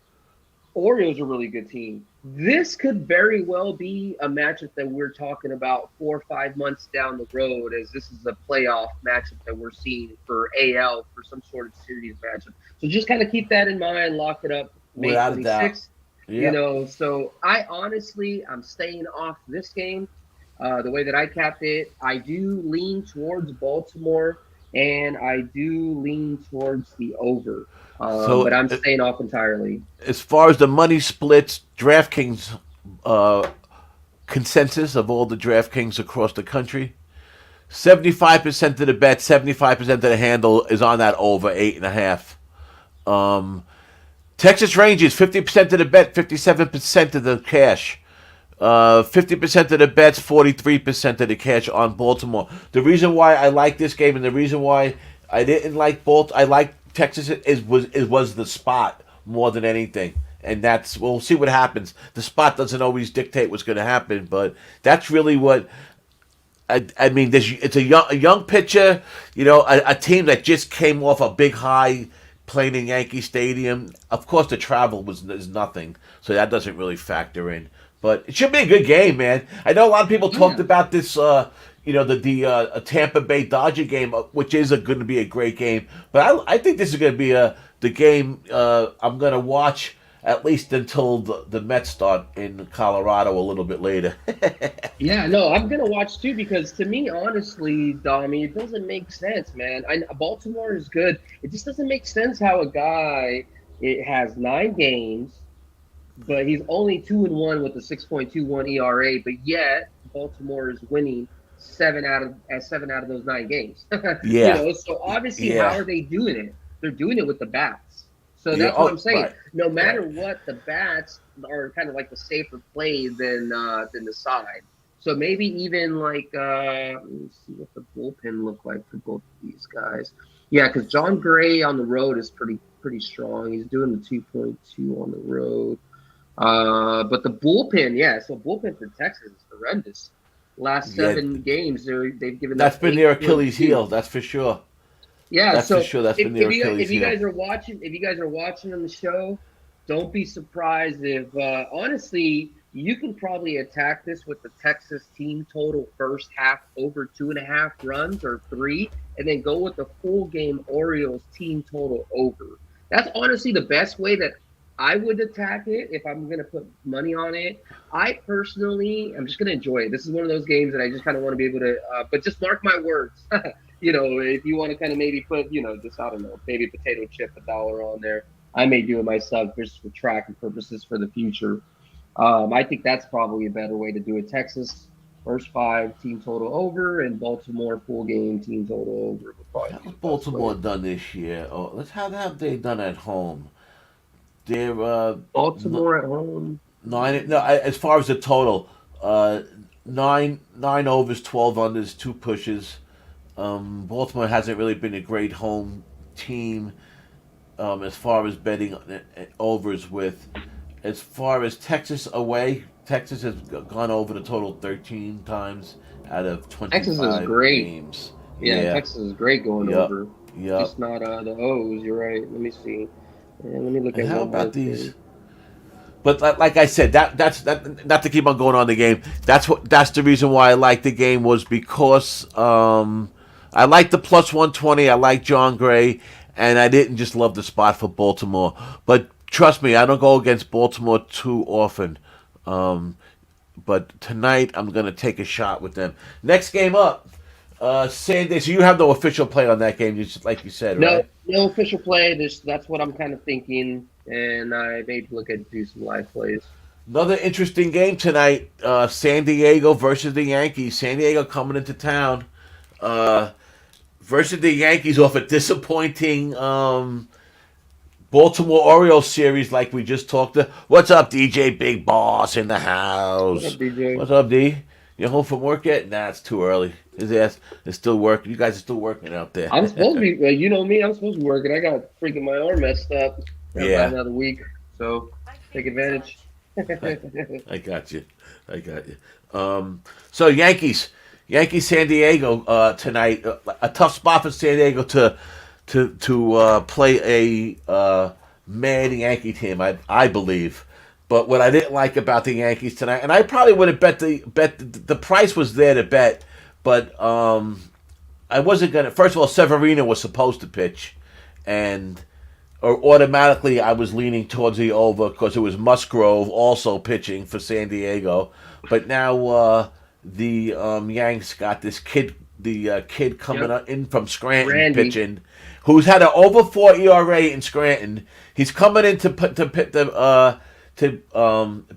Orioles are a really good team. This could very well be a matchup that we're talking about 4 or 5 months down the road, as this is a playoff matchup that we're seeing for AL for some sort of series matchup. So just kind of keep that in mind. Lock it up May Without a doubt. 26th. Yep. So I'm staying off this game. The way that I capped it, I do lean towards Baltimore, and I do lean towards the over. But So I'm staying off entirely. as far as the money splits, DraftKings consensus of all the DraftKings across the country, 75% of the bet, 75% of the handle is on that over 8.5. Texas Rangers, 50% of the bet, 57% of the cash. 50% of the bets, 43% of the cash on Baltimore. The reason why I like this game and the reason why I didn't like I like Texas was the spot more than anything. And we'll see what happens. The spot doesn't always dictate what's going to happen, but that's really what I mean. It's a young pitcher, a team that just came off a big high playing in Yankee Stadium. Of course, the travel is nothing, so that doesn't really factor in. But it should be a good game, man. I know a lot of people talked about this, the Tampa Bay Dodger game, which is going to be a great game. But I think this is going to be the game I'm going to watch at least until the Mets start in Colorado a little bit later. Yeah, no, I'm gonna watch too because to me, honestly, Dommy, it doesn't make sense, man. Baltimore is good. It just doesn't make sense how a guy it has 9 games, but he's only 2-1 with a 6.21 ERA, but yet Baltimore is winning 7 out of those 9 games. Yeah, So obviously, how yeah, are they doing it? They're doing it with the bats. So yeah. that's what I'm Oh, saying. right, No matter right. what, the bats are kind of like the safer play than the side. So maybe even like let me see what the bullpen look like for both of these guys. Yeah, because John Gray on the road is pretty strong. He's doing the 2.2 on the road. But the bullpen, yeah. So bullpen for Texas is horrendous. Last Yeah, 7 games, they've given that's up been their Achilles 8.2. heel. That's for sure. Yeah, That's for so sure. That's if, been their if you Achilles if you heel. guys are watching on the show, don't be surprised if honestly you can probably attack this with the Texas team total first half over 2.5 runs or 3, and then go with the full game Orioles team total over. That's honestly the best way that I would attack it if I'm gonna put money on it. I personally am just gonna enjoy it. This is one of those games that I just kind of want to be able to, but just mark my words. If you want to kind of maybe put, just, I don't know, maybe potato chip $1 on there. I may do it myself just for tracking purposes for the future. I think that's probably a better way to do it. Texas first 5 team total over and Baltimore full game team total over would probably be How's the best Baltimore way. done this year? Oh, how have they done at home? They're Baltimore at home. nine. No, as far as the total, uh, nine overs, 12 unders, 2 pushes. Baltimore hasn't really been a great home team as far as betting overs with. As far as Texas away, Texas has gone over the total 13 times out of Texas is 25 great. games. Yeah, Yeah, Texas is great going yep. over. Yep. just not the O's. You're right. Let me see. And let me look And at how one more about these? thing. But like I said, that's that. Not to keep on going on the game. That's the reason why I liked the game was because I like the plus 120. I like John Gray, and I didn't just love the spot for Baltimore. But trust me, I don't go against Baltimore too often. Um, but tonight I'm gonna take a shot with them. Next game up, San. So you have no official play on that game, just like you said, No, right? no official play. This that's what I'm kind of thinking, and I maybe look at do some live plays. Another interesting game tonight. San Diego versus the Yankees. San Diego coming into town uh, versus the Yankees off a disappointing Baltimore Orioles series, like we just talked to. What's up, DJ Big Boss in the What house? up, DJ? What's up, D? You home from work yet? Nah, it's too early. His ass is still working. You guys are still working out there. I'm supposed to be. You know me. I'm supposed to be working. I got freaking my arm messed up. Got about Yeah, another week, so take advantage. I, I got you. I got you. So Yankees, San Diego tonight. A tough spot for San Diego to play a mad Yankee team. I believe. But what I didn't like about the Yankees tonight, and I probably would have bet the price was there to bet, but I wasn't gonna. First of all, Severino was supposed to pitch, and or automatically I was leaning towards the over because it was Musgrove also pitching for San Diego. But now the Yanks got this kid, the kid coming Yep, up in from Scranton Randy. pitching, who's had an over 4 ERA in Scranton. He's coming in to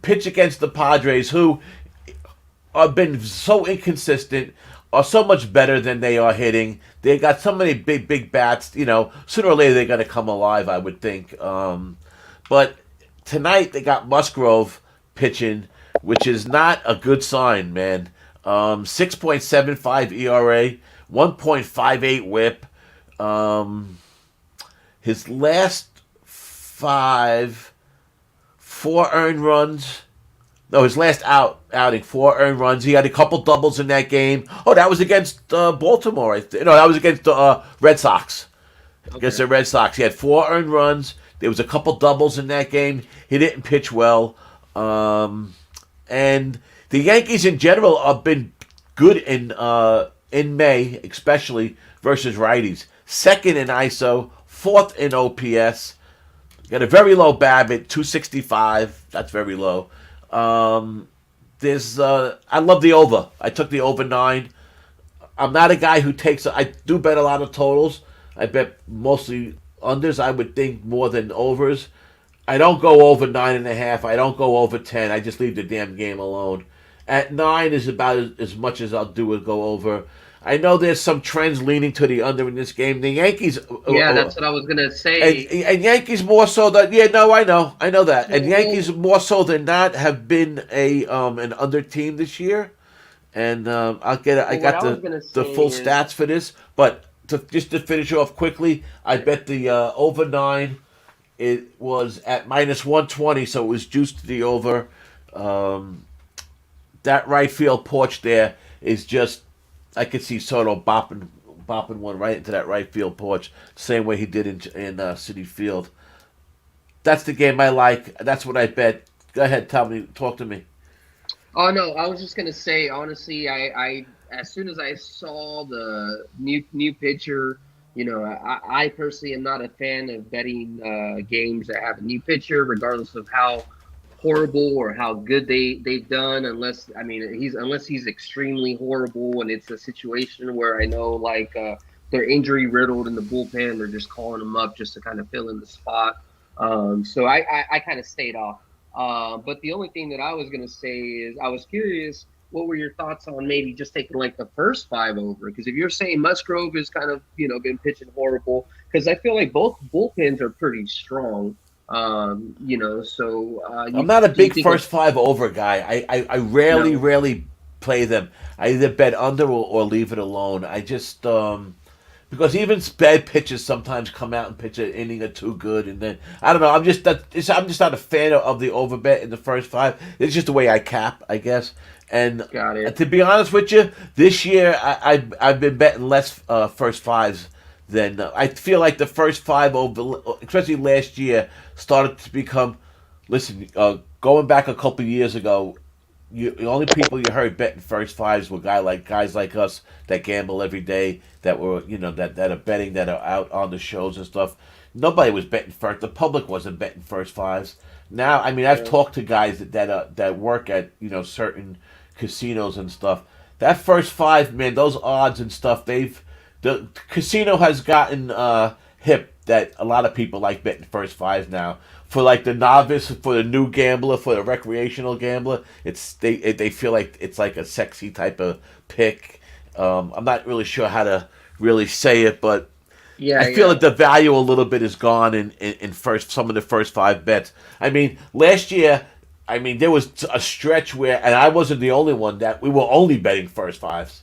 pitch against the Padres, who have been so inconsistent, are so much better than they are hitting. They got so many big bats. Sooner or later they're going to come alive, I would think. But tonight they got Musgrove pitching, which is not a good sign, man. 6.75 ERA, 1.58 WHIP. Um, his last five, four earned runs. No, his last outing, four earned runs. He had a couple doubles in that game. Oh, that was against Baltimore. No, that was against the Red Sox. Against Okay. the Red Sox, he had four earned runs. There was a couple doubles in that game. He didn't pitch well, and the Yankees in general have been good in May, especially versus righties. Second in ISO, fourth in OPS. Got a very low BABIP, 265. That's very low. There's I love the over. I took the over 9. I'm not a guy who takes. I do bet a lot of totals. I bet mostly unders. I would think more than overs. I don't go over 9.5. I don't go over 10. I just leave the damn game alone. At 9 is about as much as I'll do with go over. I know there's some trends leaning to the under in this game. The Yankees Yeah, that's what I was gonna say. and Yankees more so than I know that, and Well, Yankees more so than not have been a an under team this year, and I what got I was the gonna the say full is, stats for this, but just to finish off quickly, I bet the over 9. It was at minus 120, so it was juiced to the over. Um, that right field porch there is just I could see Soto bopping one right into that right field porch, same way he did in City Field. That's the game I like. That's what I bet. Go ahead, tell me, talk to me. oh no, I was just gonna say honestly, I as soon as I saw the new pitcher, I personally am not a fan of betting games that have a new pitcher, regardless of how horrible or how good they've done. Unless I mean he's extremely horrible, and it's a situation where I know like they're injury riddled in the bullpen, they're just calling them up just to kind of fill in the spot. So I kind of stayed off. But the only thing that I was going to say is I was curious, what were your thoughts on maybe just taking like the first 5 over? Because if you're saying Musgrove has kind of, been pitching horrible, because I feel like both bullpens are pretty strong. So I'm you not a do you big think first five over guy. I rarely, no? rarely play them. I either bet under or leave it alone. I just because even bad pitchers sometimes come out and pitch an inning or two good, and then I don't know. I'm just not a fan of the over bet in the first 5. It's just the way I cap, I guess. And Got it. to be honest with you, this year I've been betting less first fives then I feel like the first five, especially last year, started to become. Listen, going back a couple of years ago, the only people you heard betting first fives were guys like us that gamble every day, that were that are betting, that are out on the shows and stuff. Nobody was betting first. The public wasn't betting first fives. Now, I mean, I've talked to guys that work at certain casinos and stuff. That first five, man, those odds and stuff, the casino has gotten hip that a lot of people like betting first fives now. For like the novice, for the new gambler, for the recreational gambler, they feel like it's like a sexy type of pick. I'm not really sure how to really say it, but I feel like the value a little bit is gone in some of the first five bets. I mean, last year, there was a stretch where, and I wasn't the only one, that we were only betting first fives.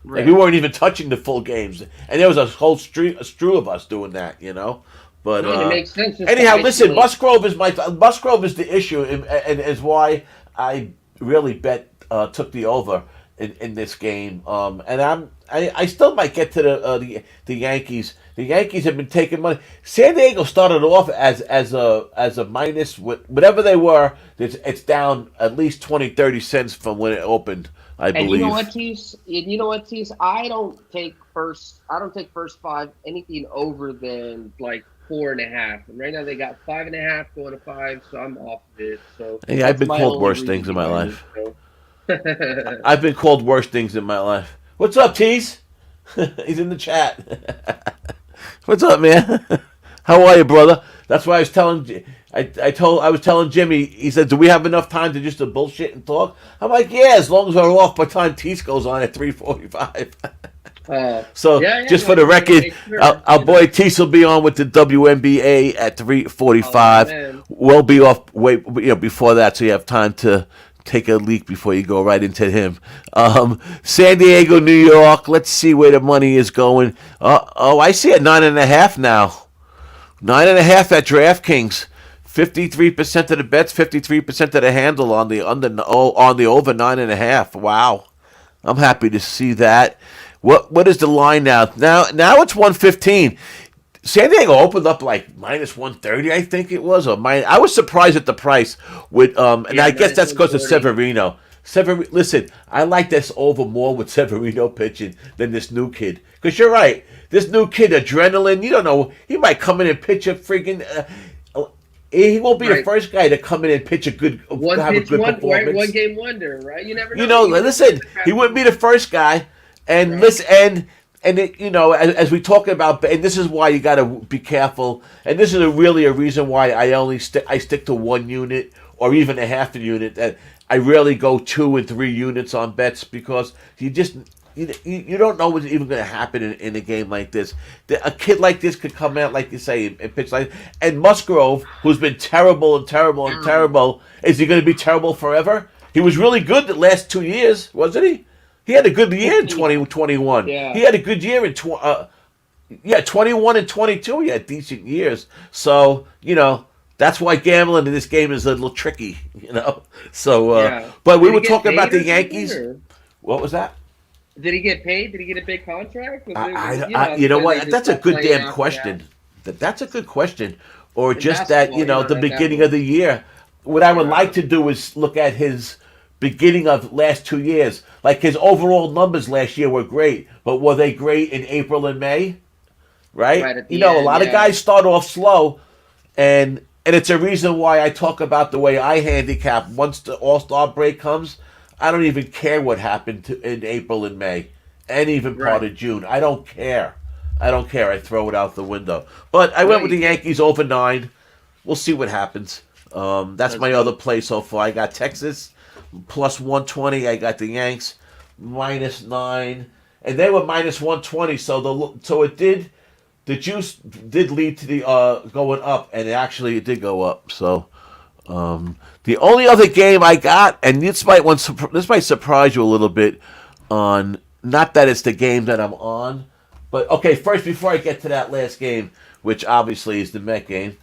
Right. Like we weren't even touching the full games, and there was a whole strew of us doing that, But it makes sense. Anyhow, listen, Musgrove is the issue, and is why I really took the over in this game. And I still might get to the Yankees. The Yankees have been taking money. San Diego started off as a minus, whatever they were. It's down at least 20-30 cents from when it opened, I believe. And you know what, Tease? I don't take first five anything over than like 4.5. And right now they got 5.5 going to 5, so I'm off of it. So hey, I've been called worse things in my life. I've been called worse things in my life. What's up, Tease? He's in the chat. What's up, man? How are you, brother? That's why I was telling. I was telling Jimmy. He said, "Do we have enough time to just to bullshit and talk?" I'm like, "Yeah, as long as we're off by the time Tease goes on at 3:45." Just for the record, our boy Tease will be on with the WNBA at 3:45. We'll be off before that, so you have time to take a leak before you go right into him. San Diego, New York. Let's see where the money is going. I see it 9.5 now. 9.5 at DraftKings. 53% of the bets, 53% of the handle on the over 9.5. Wow, I'm happy to see that. What is the line now? Now it's 115. San Diego opened up like minus 130, I think it was. I was surprised at the price I guess that's because of Severino. Listen, I like this over more with Severino pitching than this new kid. Because you're right, this new kid, adrenaline. You don't know, he might come in and pitch a freaking. He won't be the first guy to come in and pitch a good performance. One game wonder, right? You never know. Listen, he wouldn't be the first guy. And listen, and it, as we talk about, and this is why you got to be careful. And this is really a reason why I stick to 1 unit or even a half a unit. That I rarely go 2 and 3 units on bets, because you don't know what's even going to happen in a game like this. A kid like this could come out, like you say, and pitch like. And Musgrove, who's been terrible, is he going to be terrible forever? He was really good the last 2 years, wasn't he? He had a good year in 2021. Yeah. He had a good year in 21 and 22. He had decent years. So, that's why gambling in this game is a little tricky, So, but we were talking about the Yankees. What was that? Did he get paid? Did he get a big contract? You know what? That's a good damn question. That's a good question. Or just that, the beginning of the year. What I would like to do is look at his beginning of last 2 years. Like, his overall numbers last year were great, but were they great in April and May? Right at the end, a lot of guys start off slow, and it's a reason why I talk about the way I handicap. Once the All-Star break comes, I don't even care what happened in April and May, and even part of June. I don't care. I throw it out the window. But I went with the Yankees over 9. We'll see what happens. That's my other play so far. I got Texas plus 120. I got the Yanks minus 9, and they were minus 120. So it did. The juice did lead to the going up, and it did go up. So the only other game I got, and this might surprise you a little bit, on not that it's the game that I'm on, but okay. First, before I get to that last game, which obviously is the Met game,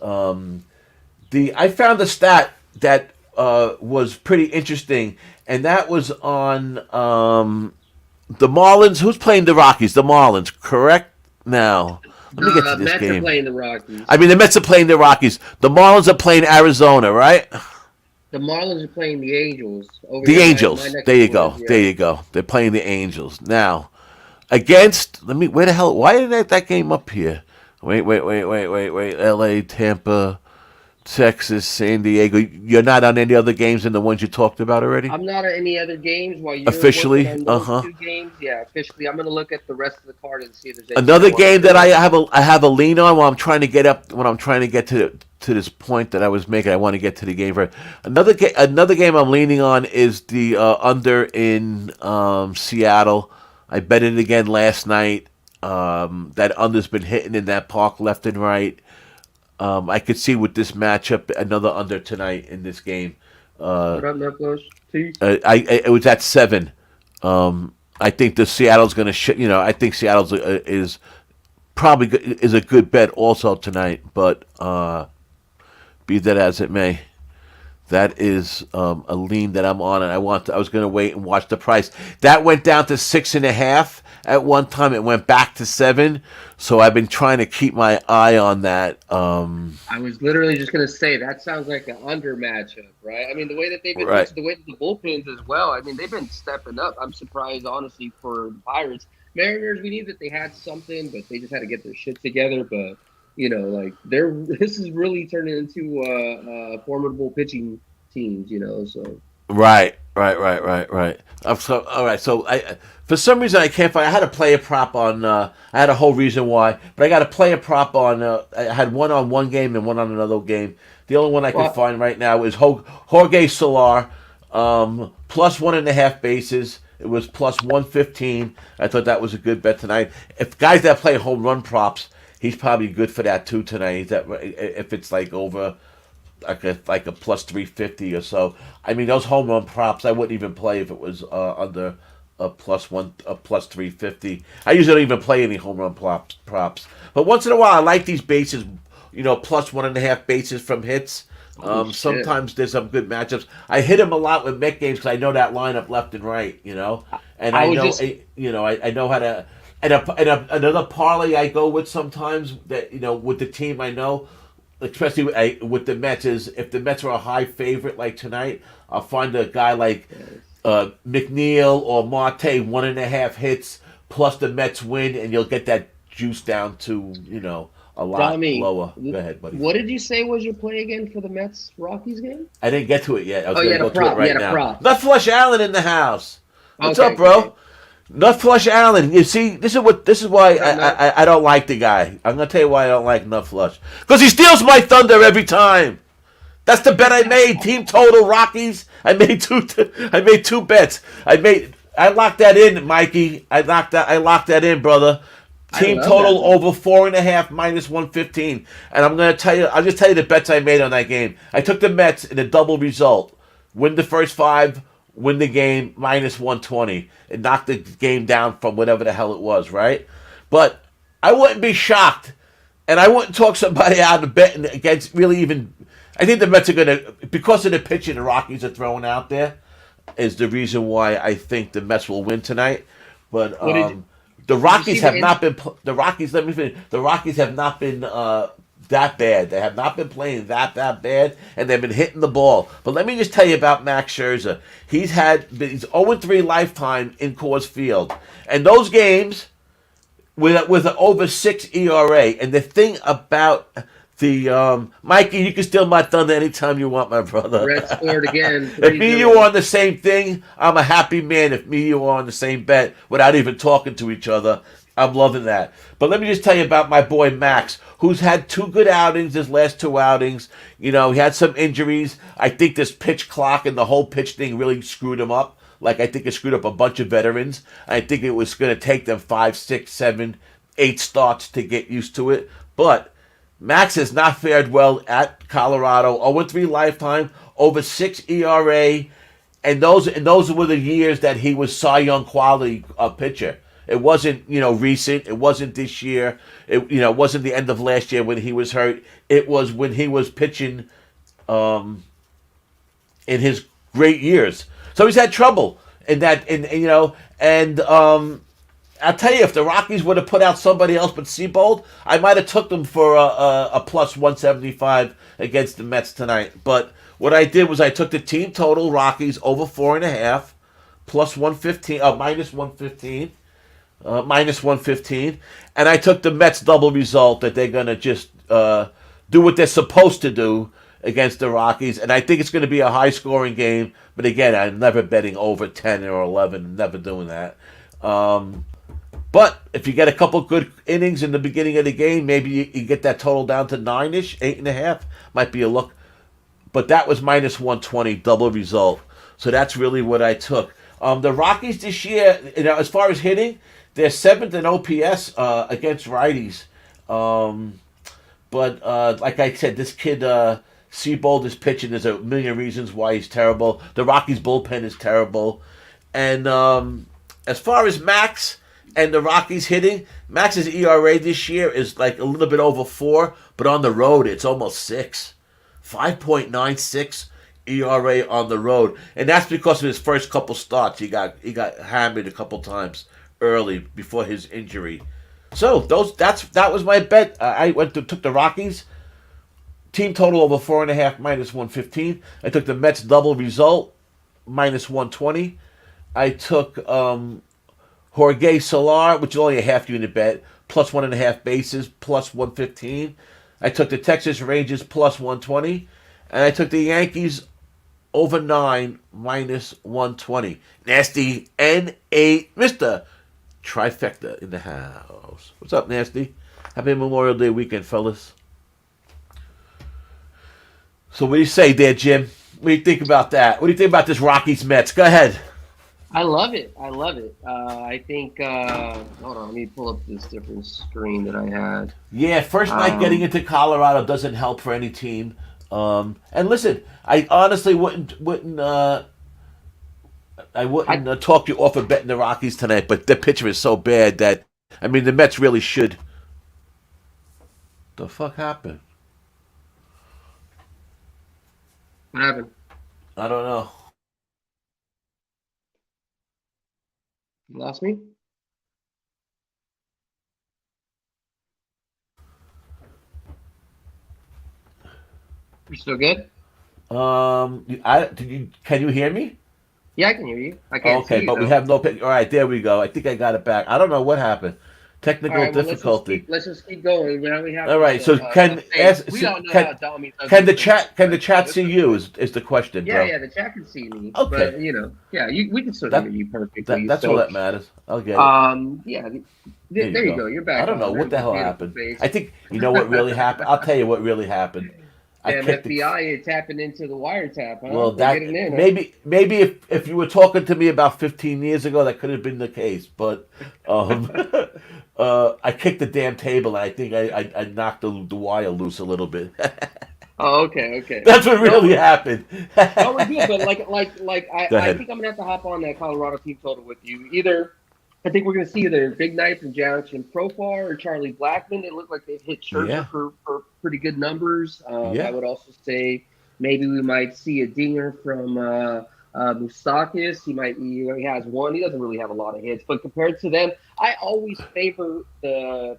I found a stat that was pretty interesting, and that was on the Marlins. Who's playing the Rockies? The Marlins, correct? Now, let me get to The this Mets are game. playing the Rockies. I mean, the Mets are playing the Rockies. The Marlins are playing Arizona, right? The Marlins are playing the Angels over The here. My Angels. neck There of you the go. woods. There Yeah. you go. They're playing the Angels now against. Let me. Where the hell? Why didn't that game up here? Wait. L.A., Tampa, Texas, San Diego. You're not on any other games than the ones you talked about already. I'm not at any other games while you're working Officially, on uh those huh. two games. Yeah, officially, I'm gonna look at the rest of the card and see if there's anything I Another want to game that do. I have a lean on while I'm trying to get up when I'm trying to get to this point that I was making. I want to get to the game for another game I'm leaning on is the under in Seattle. I bet it again last night. That under's been hitting in that park left and right. I could see with this matchup another under tonight in this game. What up, Knuckles? Peace. It was at 7. I think the Seattle's going to I think Seattle's is probably is a good bet also tonight. But be that as it may, that is a lean that I'm on, and I was going to wait and watch the price. That went down to 6.5 at one time. It went back to 7. So I've been trying to keep my eye on that. I was literally just gonna say that sounds like an under matchup, right? I mean, the way that they've been, Right. the way that the bullpens as well. I mean, they've been stepping up. I'm surprised, honestly, for the Pirates. Mariners, we knew that they had something, but they just had to get their shit together. But like this is really turning into formidable pitching teams. So Right. All right. So for some reason I can't find. I had a player prop on. I had a whole reason why, but I got a player prop on. I had one on one game and one on another game. The only one I can find right now is Jorge Solar, plus 1.5 bases. It was plus 115. I thought that was a good bet tonight. If guys that play home run props, he's probably good for that too tonight. That if it's like over like a plus 350 or so. I mean, those home run props I wouldn't even play if it was under a plus 350. I usually don't even play any home run props. But once in a while, I like these bases. Plus 1.5 bases from hits. Sometimes there's some good matchups. I hit him a lot with Met games because I know that lineup left and right. And I know I know how to. And another parlay I go with sometimes that with the team I know, especially with the Mets, is if the Mets are a high favorite like tonight, I'll find a guy like McNeil or Marte 1.5 hits plus the Mets win, and you'll get that juice down to a lot lower. Go ahead, buddy. What did you say was your play again for the Mets Rockies game? I didn't get to it yet. I was going to go prop. to it right now. Prop. Nut Flush Allen in the house. What's Okay, up, bro? okay. Nut Flush Allen. You see, this is why I don't like the guy. I'm gonna tell you why I don't like Nut Flush. Because he steals my thunder every time. That's the bet I made. Team total Rockies. I made two bets. I locked that in, Mikey. I locked that in, brother. Team total over 4.5 minus 115. And I'll just tell you the bets I made on that game. I took the Mets in a double result. Win the first 5. Win the game minus 120. It knocked the game down from whatever the hell it was, right? But I wouldn't be shocked, and I wouldn't talk somebody out of betting against really even. I think the Mets are going to, because of the pitching the Rockies are throwing out there, is the reason why I think the Mets will win tonight. But the Rockies have not been. The Rockies. Let me finish. The Rockies have not been that bad. They have not been playing that bad, and they've been hitting the ball. But let me just tell you about Max Scherzer. He's 0-3 lifetime in Coors Field, and those games with an over 6 ERA. And the thing about the Mikey, you can steal my thunder anytime you want, my brother. Red scored again. If me and you are on the same thing, I'm a happy man. If me and you are on the same bet without even talking to each other, I'm loving that. But let me just tell you about my boy Max, who's had 2 good outings his last 2 outings. He had some injuries. I think this pitch clock and the whole pitch thing really screwed him up. Like, I think it screwed up a bunch of veterans. I think it was going to take them 5, 6, 7, 8 starts to get used to it. But Max has not fared well at Colorado. 0-3 lifetime, over 6 ERA. And those were the years that he was Cy Young quality pitcher. It wasn't, recent. It wasn't this year. It wasn't the end of last year when he was hurt. It was when he was pitching in his great years. So he's had trouble in that, I'll tell you, if the Rockies would have put out somebody else but Seabold, I might have took them for a plus 175 against the Mets tonight. But what I did was I took the team total Rockies over 4.5, plus 115, minus 115, minus 115, and I took the Mets double result that they're gonna just do what they're supposed to do against the Rockies, and I think it's going to be a high-scoring game. But again, I'm never betting over 10 or 11. Never doing that. But if you get a couple good innings in the beginning of the game, maybe you get that total down to 9-ish, 8.5. Might be a look. But that was minus 120, double result. So that's really what I took. The Rockies this year, as far as hitting, they're 7th in OPS against righties. But like I said, this kid Seabold is pitching. There's a million reasons why he's terrible. The Rockies bullpen is terrible. And as far as Max and the Rockies hitting, Max's ERA this year is like a little bit over 4, but on the road it's almost 6. 5.96 ERA on the road. And that's because of his first couple starts. He got hammered a couple times early before his injury. So that was my bet. I took the Rockies team total over 4.5 minus 115. I took the Mets double result minus 120. I took Jorge Solar, which is only a half unit bet, plus 1.5 bases plus 115. I took the Texas Rangers plus 120, and I took the Yankees over 9 minus 120. Nasty N8, Mr. Trifecta in the house. What's up, Nasty? Happy Memorial Day weekend, fellas. So what do you say there, Jim? What do you think about that? What do you think about this Rockies Mets? Go ahead. I love it. I think. Hold on, let me pull up this different screen that I had. Yeah, first night getting into Colorado doesn't help for any team. And listen, I honestly wouldn't talk you off of betting the Rockies tonight, but the pitcher is so bad that the Mets really should. The fuck happened? What happened? I don't know. You lost me? You still good? Can you hear me? Yeah, I can hear you. I can't see you, but though. we have no pic. All right, there we go. I think I got it back. I don't know what happened. Technical difficulty. Let's just keep going. Now we have. All right. So can the chat see you? Is the question? Yeah, bro. yeah. The chat can see me. Okay. But, we can still hear you perfectly. That's all that matters. I'll get it. Yeah. There you go. You're back. I don't know what the hell happened. I think you know what really happened. I'll tell you what really happened. Damn, FBI tapping into the wiretap, huh? Well, maybe if you were talking to me about 15 years ago, that could have been the case. But I kicked the damn table, and I think I knocked the wire loose a little bit. Oh, okay. That's what really happened. No, we're good. But I think I'm gonna have to hop on that Colorado team total with you. Either I think we're gonna see either Big Night from Jonathan Profar or Charlie Blackmon. They look like they've hit Scherzer for pretty good numbers. I would also say maybe we might see a dinger from Moustakis. He has one. He doesn't really have a lot of hits, but compared to them, I always favor the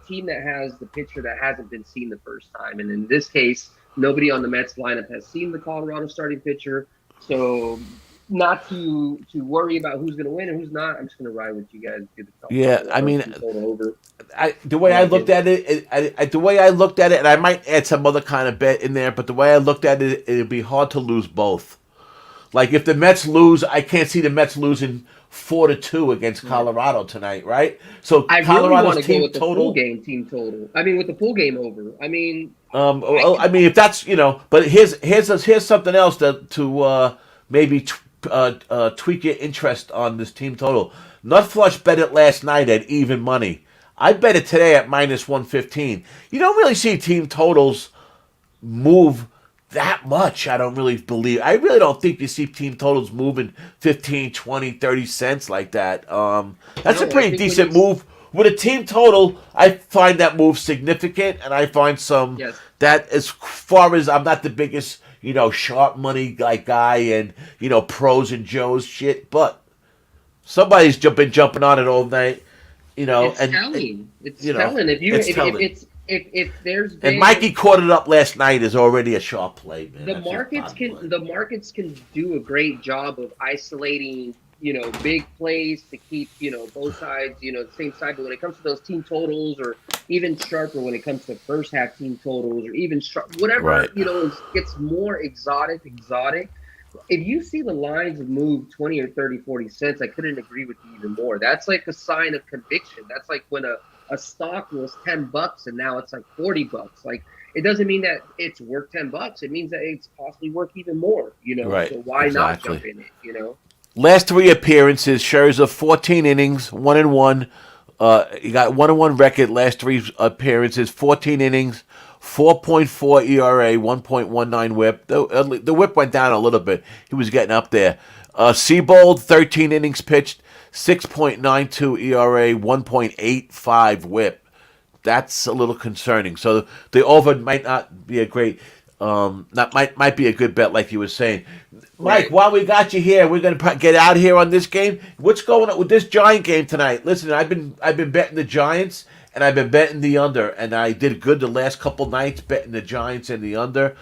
team that has the pitcher that hasn't been seen the first time. And in this case, nobody on the Mets lineup has seen the Colorado starting pitcher, so not to worry about who's going to win and who's not. I'm just going to ride with you guys. The way I looked at it, and I might add some other kind of bet in there, but the way I looked at it, it'd be hard to lose both. Like if the Mets lose, I can't see the Mets losing 4-2 against Colorado tonight, right? So I Colorado's really team go with the full game team total. With the full game over. If that's but here's something else to maybe tweak your interest on this team total. Nutflush bet it last night at even money. I bet it today at minus 115. You don't really see team totals move that much. I don't really believe. I really don't think you see team totals moving 15, 20, 30 cents like that. That's a pretty decent move. With a team total, I find that move significant, and I find some that as far as I'm not the biggest, sharp money guy and, pros and Joes shit, but somebody's been jumping on it all night. It's and telling. It's you know, telling. If you it's if telling. it's if there's And been Mikey caught it up last night is already a sharp play, man. That's just bottom line. the markets can do a great job of isolating, big plays to keep, both sides, the same side. But when it comes to those team totals, or even sharper when it comes to first half team totals, or even sharp, whatever, Right. gets more exotic. If you see the lines move 20 or 30, 40 cents, I couldn't agree with you even more. That's like a sign of conviction. That's like when a stock was $10 and now it's like $40. Like, it doesn't mean that it's worth $10. It means that it's possibly worth even more, Right. So why not Exactly. jump in it? Last three appearances, Scherzer 14 innings, 1-1. He got 1-1 record last three appearances, 14 innings, 4.4 ERA, 1.19 WHIP. The WHIP went down a little bit. He was getting up there. Seabold, 13 innings pitched, 6.92 ERA, 1.85 WHIP. That's a little concerning. So the over might not be a great, not might be a good bet, like you were saying. Mike, Right. while we got you here, we're gonna get out here on this game. What's going on with this Giant game tonight? Listen, I've been betting the Giants and I've been betting the under, and I did good the last couple nights betting the Giants and the under.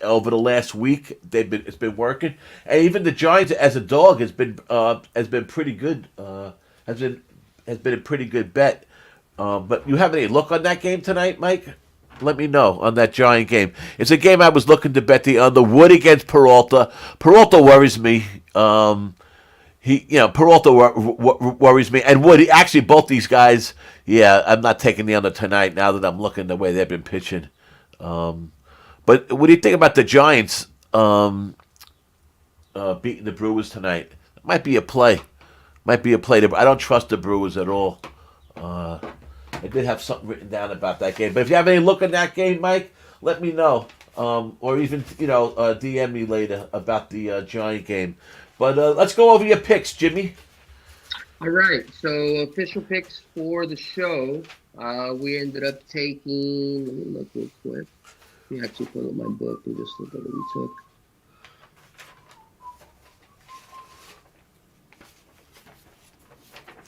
Over the last week, it's been working, and even the Giants as a dog has been pretty good. Has been a pretty good bet. But you have any look on that game tonight, Mike? Let me know on that Giant game. It's a game I was looking to bet the under. Wood against Peralta. Peralta worries me. Peralta worries me, and Wood. Actually, both these guys. Yeah, I'm not taking the under tonight. Now that I'm looking the way they've been pitching. But what do you think about the Giants beating the Brewers tonight? It might be a play. Might be a play. I don't trust the Brewers at all. I did have something written down about that game. But if you have any look at that game, Mike, let me know. Or even, DM me later about the Giant game. But let's go over your picks, Jimmy. All right. So official picks for the show. We ended up taking. Let me look real quick. Let me actually pull up my book and just look at what we took.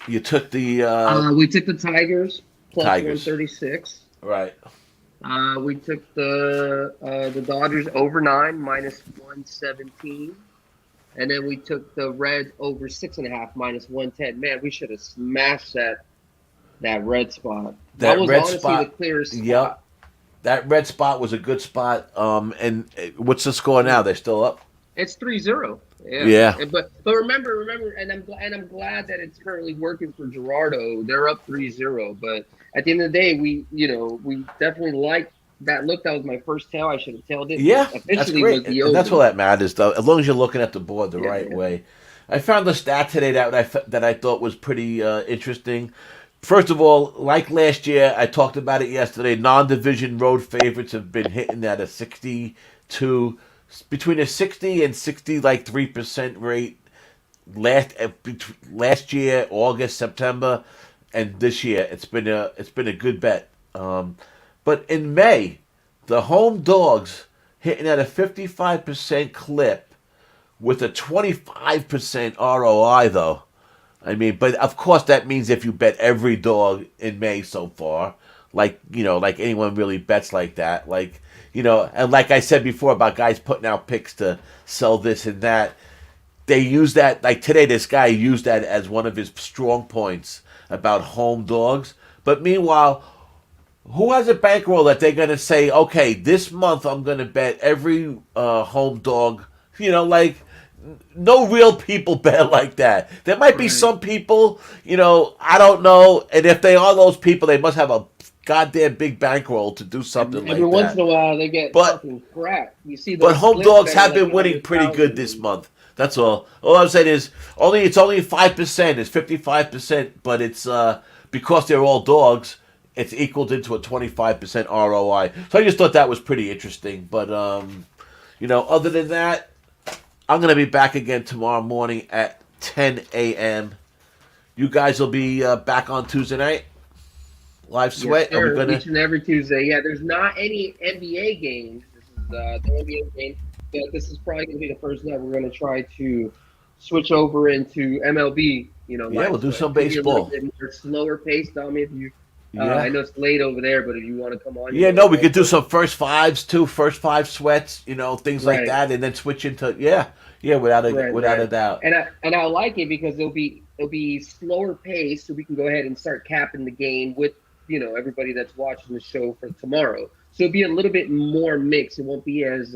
You took the We took the Tigers plus Tigers. 136. Right. We took the Dodgers over 9 minus 117, and then we took the Reds over 6.5 minus 110. Man, we should have smashed that red spot. That was red honestly spot, the clearest spot. Yep. That red spot was a good spot. And what's the score now? They're still up. It's 3-0. Yeah. But remember, and I'm glad that it's currently working for Gerardo. They're up 3-0, but at the end of the day, we definitely like that look. That was my first tell. I should have tailed it. Yeah, Officially that's great. was the And that's over. all that matters, though. As long as you're looking at the board the right way. I found a stat today that I thought was pretty interesting. First of all, like last year, I talked about it yesterday. Non-division road favorites have been hitting at a 62, between a 60 and 3% rate. Last year, August, September, and this year, it's been a good bet. But in May, the home dogs hitting at a 55% clip with a 25% ROI, though. I mean, but of course that means if you bet every dog in May so far, like anyone really bets like that, and like I said before about guys putting out picks to sell this and that, they use that, like today this guy used that as one of his strong points about home dogs. But meanwhile, who has a bankroll that they're going to say, okay, this month I'm going to bet every home dog, no real people bet like that. There might be some people, I don't know. And if they are those people, they must have a goddamn big bankroll to do something like that. Every once in a while, they get fucking crap. You see, but home dogs have been winning pretty good this month. That's all. All I'm saying is it's only 5%. It's 55%, but it's because they're all dogs. It's equaled into a 25% ROI. So I just thought that was pretty interesting. But other than that, I'm going to be back again tomorrow morning at 10 a.m. You guys will be back on Tuesday night? Live sweat? Yes, sir. Each and every Tuesday. Yeah, there's not any NBA games. This is the NBA game. But this is probably going to be the first night we're going to try to switch over into MLB Yeah, live we'll do sweat. some Could be a little baseball. bit more slower pace, Tommy. If you, I Yeah. know it's late over there, but if you want to come on, Yeah, no, we go could do for it. some first fives too, first five sweats, things like Right. that, and then switch into yeah, Right, without a right. doubt. And I like it because it'll be slower pace, so we can go ahead and start capping the game with everybody that's watching the show for tomorrow. So it'll be a little bit more mixed. It won't be as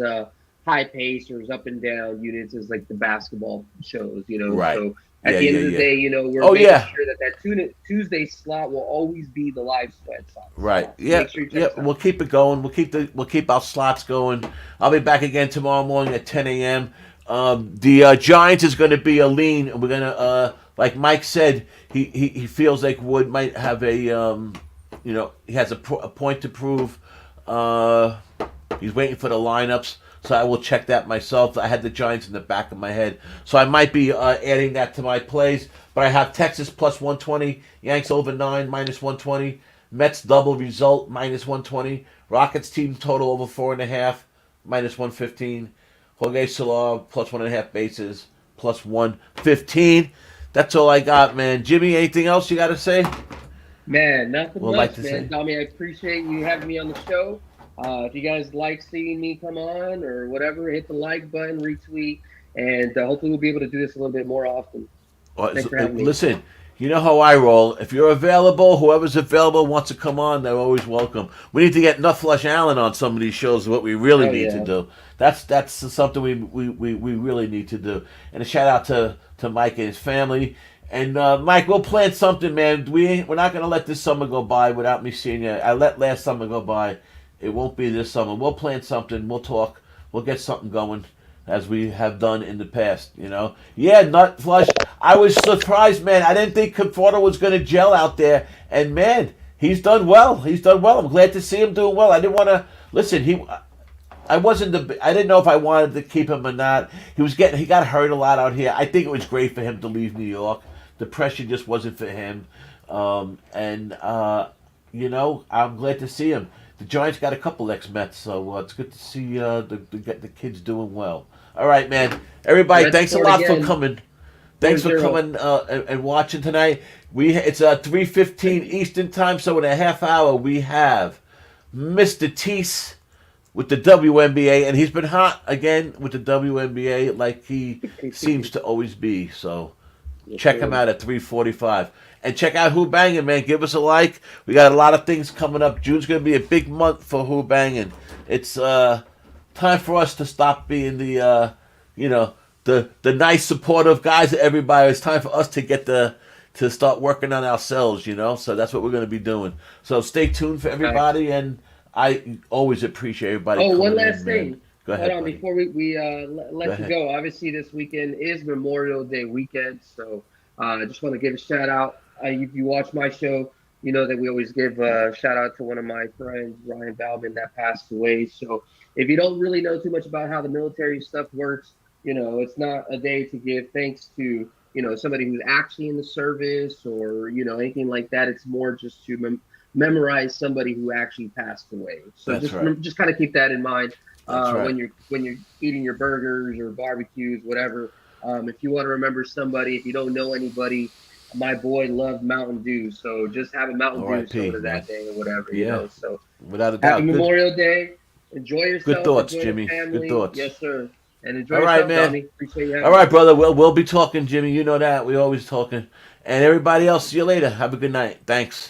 high pace or as up and down units as like the basketball shows. Right. So at Yeah, the end yeah, of the yeah. day, we're Oh making yeah. sure that Tuesday slot will always be the live sweat Right. slot. So Yeah. make sure you check Yeah. us We'll out. keep it going. We'll keep our slots going. I'll be back again tomorrow morning at 10 a.m. The Giants is going to be a lean. We're gonna like Mike said, he feels like Wood might have he has a point to prove. Uh, he's waiting for the lineups. So I will check that myself. I had the Giants in the back of my head. So I might be adding that to my plays. But I have Texas plus 120, Yanks over 9 minus 120, Mets double result minus 120, Rockets team total over 4.5 minus 115, Jorge Solar plus 1.5 bases plus 115. That's all I got, man. Jimmy, anything else you got to say? Man, nothing Would like much, to man. say. Tommy, I appreciate you having me on the show. If you guys like seeing me come on or whatever, hit the like button, retweet, and hopefully we'll be able to do this a little bit more often. Thanks for having me. Listen, you know how I roll. If you're available, whoever's available wants to come on, they're always welcome. We need to get Nuff Flush Allen on some of these shows. What we really Hell need to yeah. do. That's something we really need to do. And a shout out to Mike and his family. And Mike, we'll plan something, man. We're not gonna let this summer go by without me seeing you. I let last summer go by. It won't be this summer. We'll plan something. We'll talk. We'll get something going as we have done in the past. Yeah, Nut Flush. I was surprised, man. I didn't think Conforto was going to gel out there. And, man, he's done well. He's done well. I'm glad to see him doing well. I didn't want to... Listen, I didn't know if I wanted to keep him or not. He got hurt a lot out here. I think it was great for him to leave New York. The pressure just wasn't for him. I'm glad to see him. The Giants got a couple ex-Mets, so it's good to see the kids doing well. All right, man. Everybody, Let's thanks a start lot for again. coming. Thanks for 4-0. coming and watching tonight. It's 3:15 Eastern time, so in a half hour we have Mr. Teese with the WNBA, and he's been hot again with the WNBA like he seems to always be. So check him out at 3:45. And check out Who Bangin, man. Give us a like. We got a lot of things coming up. June's going to be a big month for Who Bangin. It's time for us to stop being the nice supportive guys to everybody. It's time for us to start working on ourselves, So that's what we're going to be doing. So stay tuned for everybody, and I always appreciate everybody. Oh, one coming last in, thing. man. Go ahead, Hold on, buddy. before we let you ahead. go. Obviously, this weekend is Memorial Day weekend, so I just want to give a shout out. If you watch my show, you know that we always give a shout out to one of my friends, Ryan Bauman, that passed away. So if you don't really know too much about how the military stuff works, it's not a day to give thanks to somebody who's actually in the service or anything like that. It's more just to memorize somebody who actually passed away. So That's right. just kind of keep that in mind That's right. when you're eating your burgers or barbecues, whatever. If you want to remember somebody, if you don't know anybody, my boy loved Mountain Dew, so just have a Mountain Dew R.I.P., soda man. that day or whatever. Yeah. So Without a doubt. happy Memorial Day. Enjoy yourself. Good thoughts, enjoy Jimmy. The family. Good thoughts. Yes, sir. And enjoy All yourself, right, man. Tommy. Appreciate you having All right, me. brother. We'll be talking, Jimmy. You know that. We always talking. And everybody else, see you later. Have a good night. Thanks.